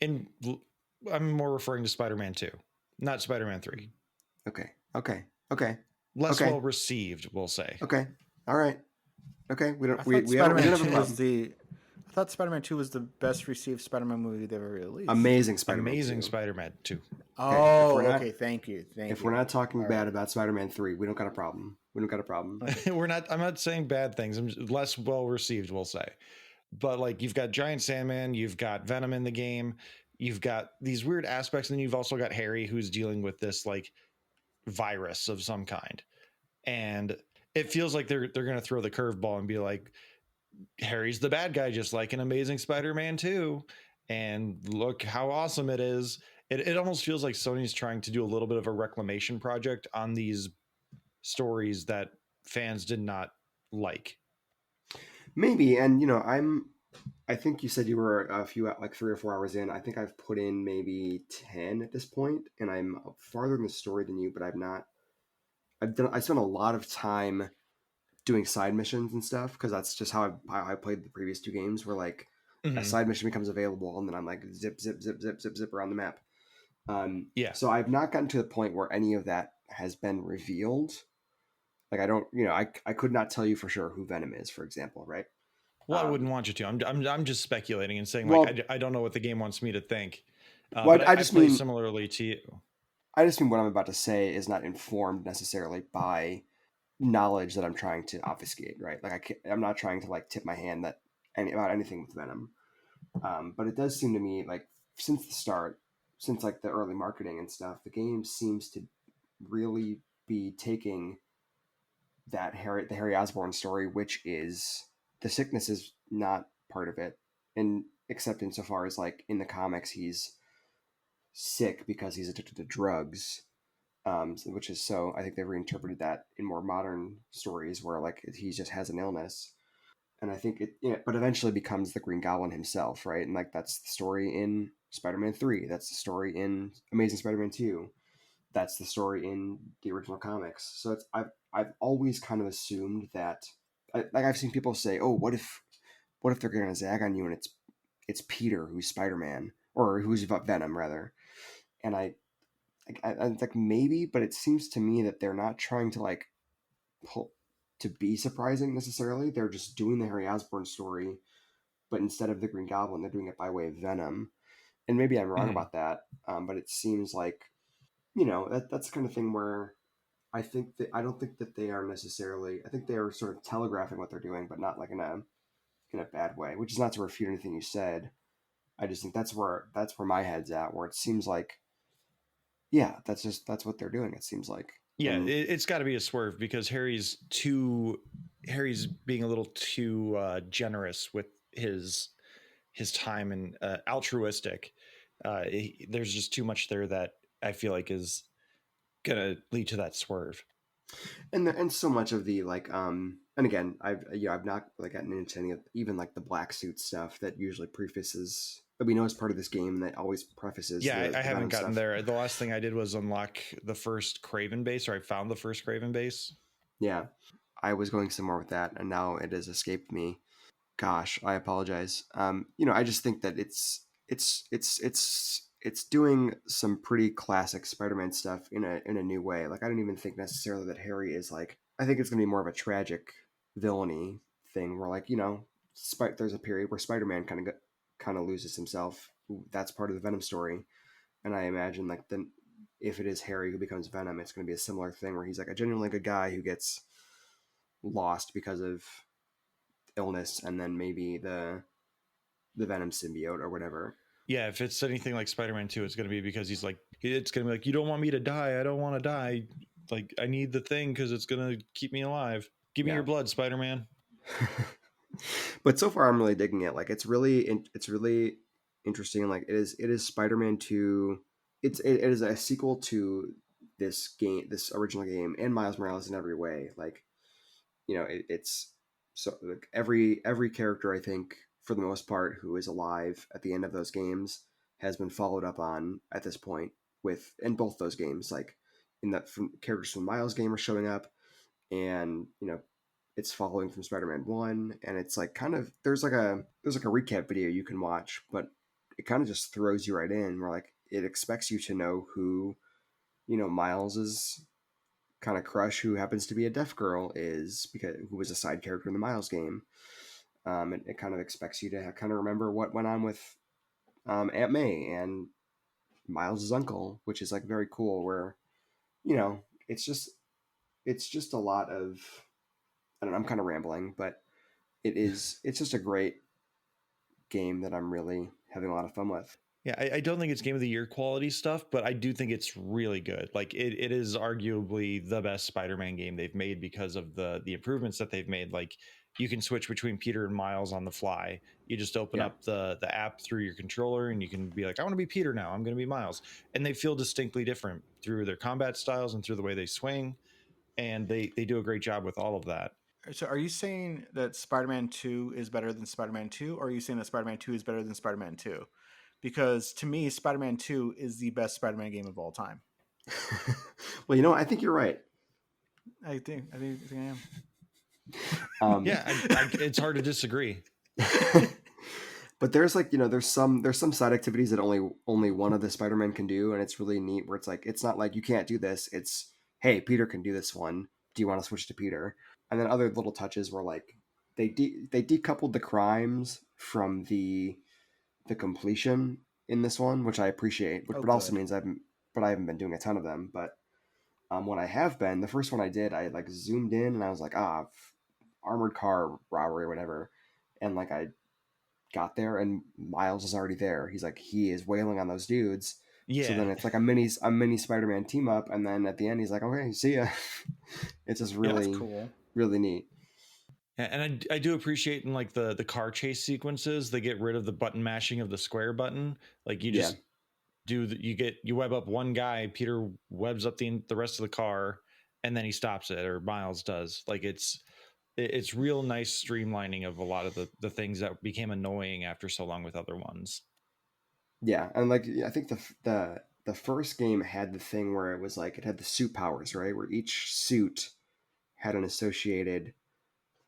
S2: I'm more referring to Spider-Man 2, not Spider-Man 3.
S4: Okay. Okay. Okay.
S2: Less
S4: Okay.
S2: well received, we'll say.
S4: Okay. All right. Okay. We
S3: I
S4: don't. We
S3: thought
S4: don't
S3: Spider-Man
S4: have a
S3: 2
S4: problem.
S3: was the I thought Spider-Man 2 was the best received Spider-Man movie they've ever released.
S4: Amazing Spider-Man.
S2: Amazing
S4: 2.
S2: Spider-Man 2.
S3: Oh, okay. Thank you.
S4: If we're not talking
S3: All
S4: bad
S3: right.
S4: about Spider-Man 3, we don't got a problem. We don't got a problem.
S3: Okay.
S2: I'm not saying bad things. I'm just less well received, we'll say. But like you've got Giant Sandman, you've got Venom in the game, you've got these weird aspects, and then you've also got Harry who's dealing with this like virus of some kind. And it feels like they're gonna throw the curveball and be like, Harry's the bad guy, just like in Amazing Spider-Man 2. And look how awesome it is. It almost feels like Sony's trying to do a little bit of a reclamation project on these stories that fans did not like.
S4: Maybe, and I think you said you were a few like 3 or 4 hours in. I think I've put in maybe 10 at this point, and I'm farther in the story than you, but I've not. I spent a lot of time doing side missions and stuff because that's just how I played the previous two games. Where like a
S2: Mhm.
S4: side mission becomes available, and then I'm like zip zip zip zip zip zip around the map.
S2: Yeah.
S4: So I've not gotten to the point where any of that has been revealed. Like I don't, I could not tell you for sure who Venom is, for example, right?
S2: Well, I wouldn't want you to. I'm just speculating and saying like
S4: Well,
S2: I don't know what the game wants me to think.
S4: well,
S2: But
S4: I
S2: I
S4: just
S2: play
S4: mean
S2: similarly to you.
S4: what I'm about to say is not informed necessarily by knowledge that I'm trying to obfuscate, right? Like I'm not trying to like tip my hand about anything with Venom. But it does seem to me like since the start, since like the early marketing and stuff, the game seems to really be taking the Harry Osborn story, which is the sickness is not part of it, and except insofar as like in the comics he's sick because he's addicted to drugs, which is so I think they've reinterpreted that in more modern stories where like he just has an illness, and I think but eventually becomes the Green Goblin himself, right? And like that's the story in Spider-Man 3, that's the story in Amazing Spider-Man 2, that's the story in the original comics. So I've always kind of assumed that like I've seen people say, oh, what if they're gonna zag on you and it's Peter who's Spider-Man or who's Venom rather, and I like maybe, but it seems to me that they're not trying to like pull to be surprising necessarily. They're just doing the Harry Osborn story, but instead of the Green Goblin, they're doing it by way of Venom. And maybe I'm wrong
S2: Mhm.
S4: about that, but it seems like that's the kind of thing where I don't think that they are necessarily. I think they are sort of telegraphing what they're doing, but not like in a bad way. Which is not to refute anything you said. I just think that's where my head's at. Where it seems like yeah, that's what they're doing. It seems like
S2: Yeah,
S4: and
S2: it's got to be a swerve because Harry's being a little too generous with his time and altruistic. There's just too much there that I feel like is gonna lead to that swerve.
S4: and so much of the like and again I've not like gotten into any of even like the black suit stuff that usually prefaces that we know is part of this game that always prefaces
S2: Yeah,
S4: the
S2: I haven't
S4: Venom
S2: gotten
S4: stuff.
S2: there. The last thing I did was unlock the first Craven base, or I found the first Craven base.
S4: Yeah, I was going somewhere with that, and now it has escaped me. Gosh, I apologize. I just think that it's doing some pretty classic Spider-Man stuff in a new way. Like I don't even think necessarily that Harry is like. I think it's going to be more of a tragic villainy thing where like there's a period where Spider-Man kind of loses himself. That's part of the Venom story, and I imagine like then if it is Harry who becomes Venom, it's going to be a similar thing where he's like a genuinely good guy who gets lost because of illness, and then maybe the Venom symbiote or whatever.
S2: Yeah, if it's anything like Spider-Man 2, it's going to be because it's going to be like, you don't want me to die. I don't want to die. Like, I need the thing because it's going to keep me alive. Give me
S4: Yeah.
S2: your blood, Spider-Man.
S4: But so far, I'm really digging it. Like, it's really interesting. Like, it is Spider-Man 2. It is a sequel to this original game, and Miles Morales in every way. Like, it's so like every character I think for the most part who is alive at the end of those games has been followed up on at this point with in both those games. Like in that from characters from Miles game are showing up, and it's following from Spider-Man 1, and it's like kind of there's like a recap video you can watch, but it kind of just throws you right in where like it expects you to know who Miles's kind of crush, who happens to be a deaf girl, is because who was a side character in the Miles game. It kind of expects you to kind of remember what went on with Aunt May and Miles's uncle, which is like very cool. Where you know it's just a lot of I don't know. I'm kind of rambling, but it's just a great game that I'm really having a lot of fun with.
S2: Yeah, I don't think it's Game of the Year quality stuff, but I do think it's really good. Like it is arguably the best Spider-Man game they've made because of the improvements that they've made. Like you can switch between Peter and Miles on the fly. You just open
S4: Yeah.
S2: up the app through your controller and you can be like, I want to be Peter now. I'm going to be Miles. And they feel distinctly different through their combat styles and through the way they swing. And they do a great job with all of that.
S3: So are you saying that Spider-Man 2 is better than Spider-Man 2, or are you saying that Spider-Man 2 is better than Spider-Man 2? Because to me, Spider-Man 2 is the best Spider-Man game of all time.
S4: Well, I think you're right.
S3: I think I am.
S2: Yeah, it's hard to disagree.
S4: But there's there's some side activities that only one of the Spider-Man can do, and it's really neat. Where it's like it's not like you can't do this. It's hey, Peter can do this one. Do you want to switch to Peter? And then other little touches were like they decoupled the crimes from the completion in this one, which I appreciate.
S3: Oh,
S4: But also
S3: good.
S4: means I haven't been doing a ton of them. But when I have been, the first one I did, I like zoomed in and I was like, armored car robbery or whatever, and like I got there and Miles is already there. He's like he is wailing on those dudes. So then
S2: Yeah.
S4: it's like a mini Spider-Man team up, and then at the end he's like, okay, see ya. It's just
S2: Yeah,
S3: That's
S4: really
S3: cool.
S4: really neat.
S2: And I do appreciate in like the car chase sequences, they get rid of the button mashing of the square button. Like you just you web up one guy, Peter webs up the rest of the car, and then he stops it, or Miles does. Like it's real nice streamlining of a lot of the things that became annoying after so long with other ones.
S4: Yeah, and like I think the first game had the thing where it was like it had the suit powers, right? Where each suit had an associated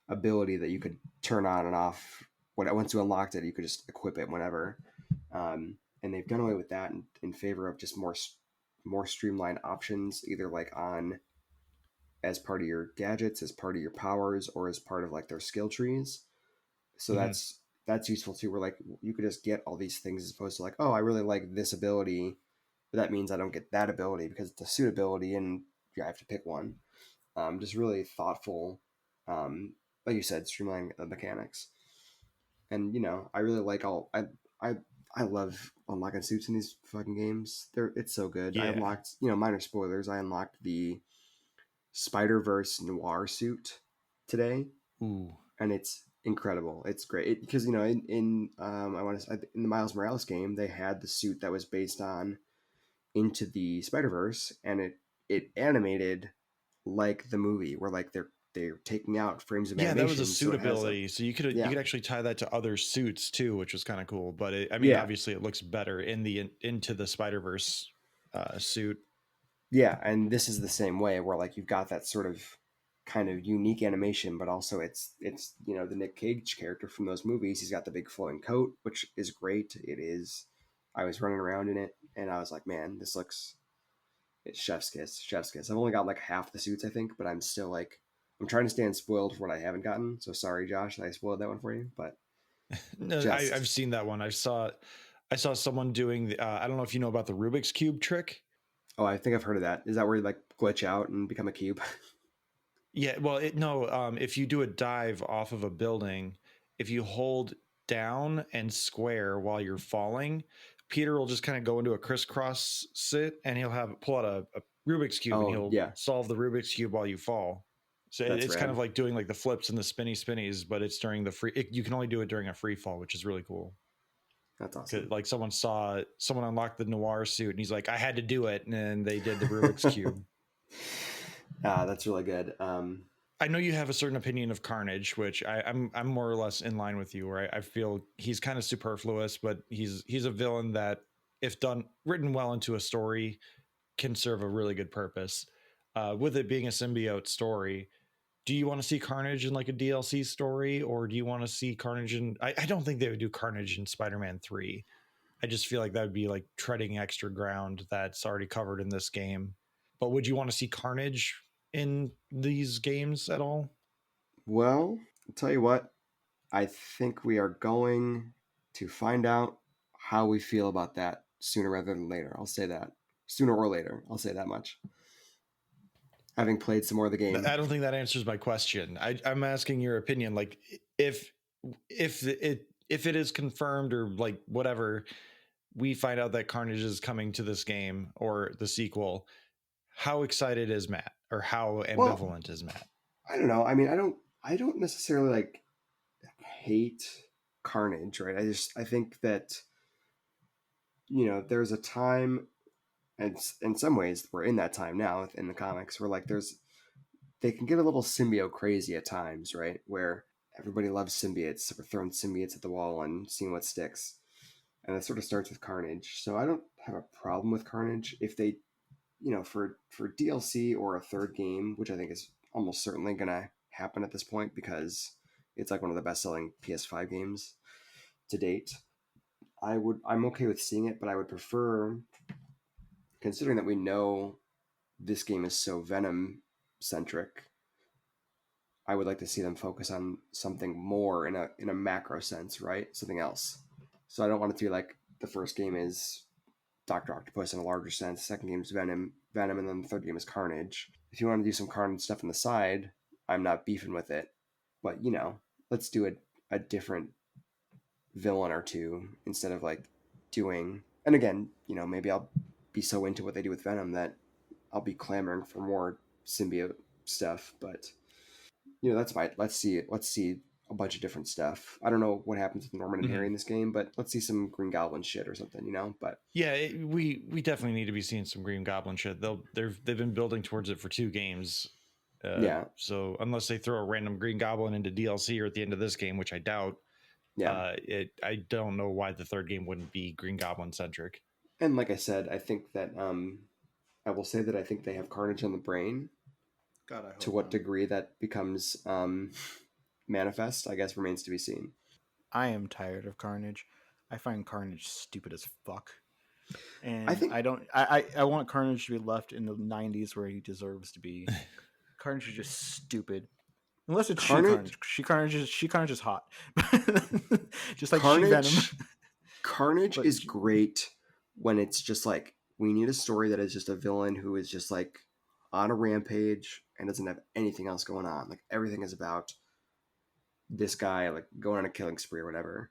S4: ability that you could turn on and off. Once you unlocked it, you could just equip it whenever. And they've done away with that in favor of just more streamlined options, either like on as part of your gadgets, as part of your powers, or as part of like their skill trees. So
S2: Mhm.
S4: that's useful too. Where like you could just get all these things as opposed to like, oh, I really like this ability, but that means I don't get that ability because it's a suit ability and you have to pick one. Just really thoughtful, like you said, streamlining the mechanics. And I really like I I love unlocking suits in these fucking games. It's so good. I
S2: Yeah.
S4: unlocked, minor spoilers. I unlocked the Spider-Verse noir suit today,
S2: Ooh.
S4: and it's incredible. It's great because in I want to in the Miles Morales game they had the suit that was based on Into the Spider-Verse, and it animated like the movie where like they're taking out frames of
S2: Yeah, that was a
S4: animation, so it has
S2: suitability. So you
S4: yeah
S2: could actually tie that to other suits too, which was kind of cool. But I mean,
S4: yeah
S2: obviously, it looks better in the Into the Spider Verse suit.
S4: yeah, and this is the same way where like you've got that sort of kind of unique animation, but also it's the Nick Cage character from those movies. He's got the big flowing coat, which is great. It is. I was running around in it, and I was like, man, this looks. It's chef's kiss, chef's kiss. I've only got like half the suits, I think, but I'm still like, I'm trying to stay unspoiled for what I haven't gotten. So sorry, Josh, that I spoiled that one for you, but
S2: No, I've
S4: just
S2: seen that one. I saw someone doing the. I don't know if you know about the Rubik's cube trick.
S4: oh, I think I've heard of that. Is that where you like glitch out and become a cube?
S2: Yeah, well, no. If you do a dive off of a building, if you hold down and square while you're falling, Peter will just kind of go into a crisscross sit, and he'll pull out a Rubik's cube, and
S4: Oh
S2: he'll
S4: yeah,
S2: solve the Rubik's cube while you fall. So
S4: that's
S2: it's kind
S4: rad.
S2: of like doing like the flips and the spinnies, but it's during the free. You can only do it during a free fall, which is really cool.
S4: That's
S2: 'Cause,
S4: awesome.
S2: like someone unlocked the noir suit, and he's like, "I had to do it," and then they did the Rubik's cube.
S4: That's really good.
S2: I know you have a certain opinion of Carnage, which I'm more or less in line with you. Where I feel he's kind of superfluous, but he's a villain that, if done written well into a story, can serve a really good purpose. With it being a symbiote story, do you want to see Carnage in like a DLC story, or do you want to see Carnage in? I don't think they would do Carnage in Spider-Man 3. I just feel like that would be like treading extra ground that's already covered in this game. But would you want to see Carnage in these games at all?
S4: Well, I'll tell you what. I think we are going to find out how we feel about that sooner rather than later. I'll say that. Sooner or later. I'll say that much. Having played some more of the game.
S2: I don't think that answers my question. I'm asking your opinion. Like, if if it is confirmed or like whatever, we find out that Carnage is coming to this game or the sequel. How excited is Matt, or how
S4: Well,
S2: ambivalent is Matt?
S4: I don't know. I mean, I don't necessarily like hate Carnage, right? I think that there's a time, and in some ways we're in that time now in the comics where like they can get a little symbiote crazy at times, right? Where everybody loves symbiotes, so we're throwing symbiotes at the wall and seeing what sticks. And that sort of starts with Carnage. So I don't have a problem with Carnage if they, for DLC or a third game, which I think is almost certainly going to happen at this point because it's like one of the best-selling PS5 games to date. I'm okay with seeing it, but I would prefer, considering that we know this game is so Venom centric, I would like to see them focus on something more in a macro sense, right? Something else. So I don't want it to be like the first game is Dr. Octopus in a larger sense, the second game is Venom, and then the third game is Carnage. If you want to do some Carnage stuff on the side, I'm not beefing with it. But, let's do a different villain or two instead of like doing, and again, maybe I'll be so into what they do with Venom that I'll be clamoring for more symbiote stuff, but that's fine. Let's see a bunch of different stuff. I don't know what happens with Norman and Harry in this game, but let's see some Green Goblin shit or something, but
S2: yeah, we definitely need to be seeing some Green Goblin shit. They've been building towards it for 2 games.
S4: Yeah.
S2: So unless they throw a random Green Goblin into DLC or at the end of this game, which I doubt,
S4: yeah.
S2: I don't know why the third game wouldn't be Green Goblin centric.
S4: And like I said, I think that I will say that I think they have Carnage on the brain.
S3: God, I hope
S4: to what
S3: not.
S4: degree that becomes manifest, I guess, remains to be seen.
S3: I am tired of Carnage. I find Carnage stupid as fuck. And I want Carnage to be left in the 90s where he deserves to be. Carnage is just stupid. Unless it's
S4: Carnage-
S3: She Carnage is hot. Just like
S4: Carnage,
S3: She Venom.
S4: Carnage
S3: But
S4: is great when it's just like, we need a story that is just a villain who is just like on a rampage and doesn't have anything else going on. Like everything is about this guy like going on a killing spree or whatever.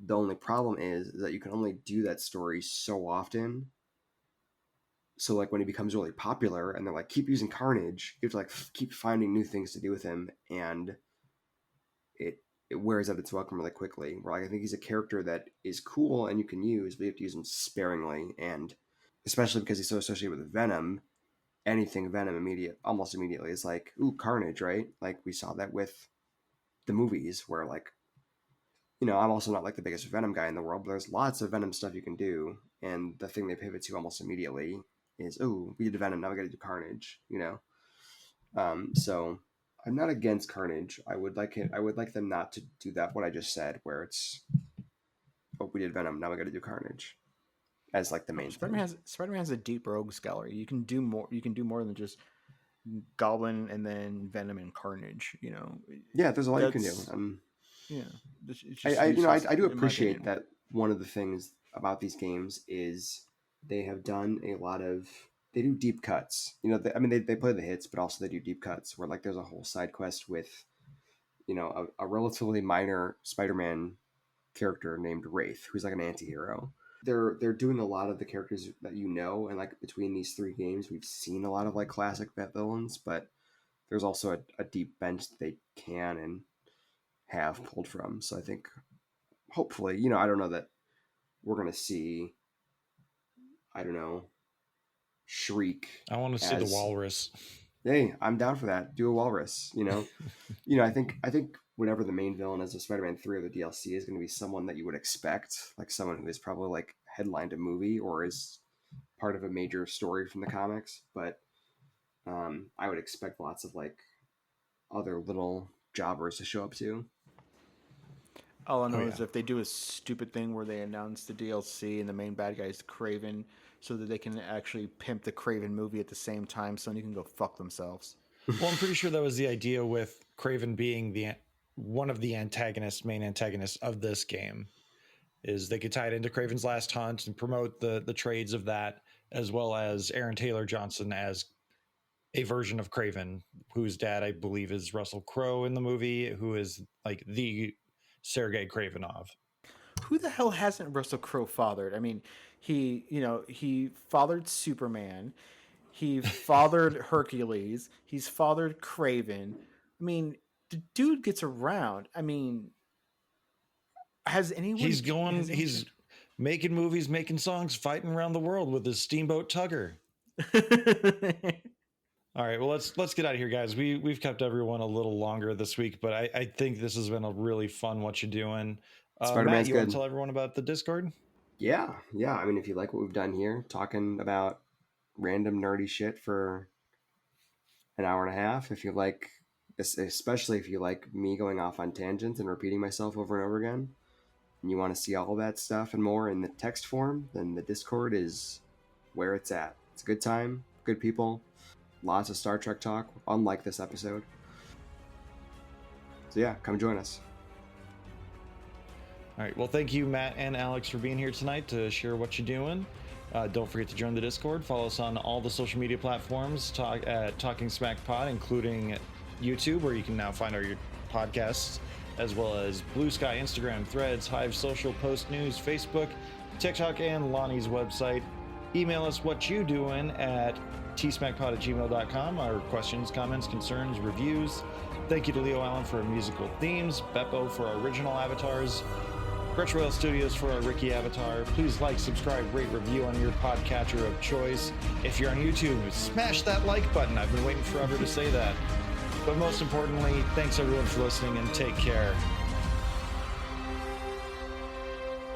S4: The only problem is that you can only do that story so often. So like when he becomes really popular and they're like, keep using Carnage, you have to like keep finding new things to do with him, and it wears out its welcome really quickly. Where like, I think he's a character that is cool and you can use, but you have to use him sparingly, and especially because he's so associated with Venom, anything Venom almost immediately is like, ooh, Carnage, right? Like we saw that with the movies where like, I'm also not like the biggest Venom guy in the world, but there's lots of Venom stuff you can do, and the thing they pivot to almost immediately is, oh, we did Venom, now we got to do Carnage, So I'm not against Carnage. I would like them not to do that. What I just said, where it's, oh, we did Venom, now we got to do Carnage, as like the main thing.
S3: Spider-Man has a deep rogues gallery. You can do more. You can do more than just Goblin and then Venom and Carnage.
S4: Yeah, there's a lot you can do.
S3: Yeah,
S4: I do appreciate that. One of the things about these games is they have done they do deep cuts. They play the hits, but also they do deep cuts where like there's a whole side quest with, a relatively minor Spider-Man character named Wraith, who's like an anti-hero. They're doing a lot of the characters that and like between these 3 games, we've seen a lot of like classic villains, but there's also a deep bench that they can and have pulled from. So I think hopefully, I don't know that we're gonna see, I don't know, Shriek.
S2: I want to see the Walrus.
S4: Hey, I'm down for that. Do a Walrus, I think whatever the main villain is of Spider-Man 3 or the DLC is going to be someone that you would expect, like someone who is probably like headlined a movie or is part of a major story from the comics. But I would expect lots of like other little jobbers to show up too.
S3: All I know is if they do a stupid thing where they announce the DLC and the main bad guy is Kraven, so that they can actually pimp the Kraven movie at the same time, Sony can go fuck themselves.
S2: Well, I'm pretty sure that was the idea with Kraven being one of the main antagonists of this game, is they could tie it into Kraven's Last Hunt and promote the trades of that, as well as Aaron Taylor Johnson as a version of Kraven, whose dad I believe is Russell Crowe in the movie, who is like the Sergei Kravenov.
S3: Who the hell hasn't Russell Crowe fathered? I mean, he fathered Superman, he fathered Hercules, he's fathered Kraven. I mean, the dude gets around. I mean, has anyone?
S2: He's making movies, making songs, fighting around the world with his steamboat tugger. All right, well let's get out of here, guys. We've kept everyone a little longer this week, but I think this has been a really fun what you doing. Matt,
S4: Spider-Man's
S2: you want
S4: good.
S2: to tell everyone about the Discord?
S4: Yeah. I mean, if you like what we've done here, talking about random nerdy shit for an hour and a half, if you like, especially if you like me going off on tangents and repeating myself over and over again, and you want to see all that stuff and more in the text form, then the Discord is where it's at. It's a good time, good people, lots of Star Trek talk, unlike this episode. So yeah, come join us.
S2: All right, well, thank you, Matt and Alex, for being here tonight to share what you're doing. Don't forget to join the Discord. Follow us on all the social media platforms, Talking Smack Pod, including YouTube, where you can now find our podcasts, as well as Blue Sky, Instagram, Threads, Hive Social, Post News, Facebook, TikTok, and Lonnie's website. Email us what you doing at tsmackpod@gmail.com. Our questions, comments, concerns, reviews. Thank you to Leo Allen for our musical themes, Beppo for our original avatars, Retro Whale Studios for our Ricky avatar. Please like, subscribe, rate, review on your podcatcher of choice. If you're on YouTube, smash that like button. I've been waiting forever to say that. But most importantly, thanks everyone for listening and take care.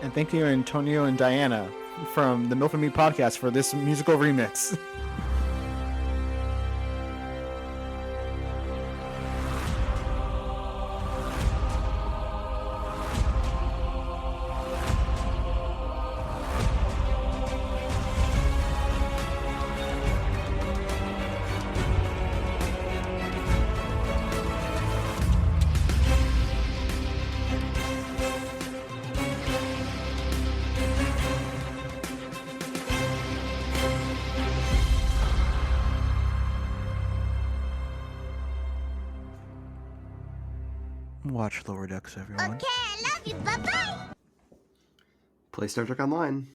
S3: And thank you, Antonio and Diana from the Milf and Me podcast for this musical remix. Watch Lower Decks, everyone.
S1: Okay, I love you. Bye-bye.
S4: Play Star Trek Online.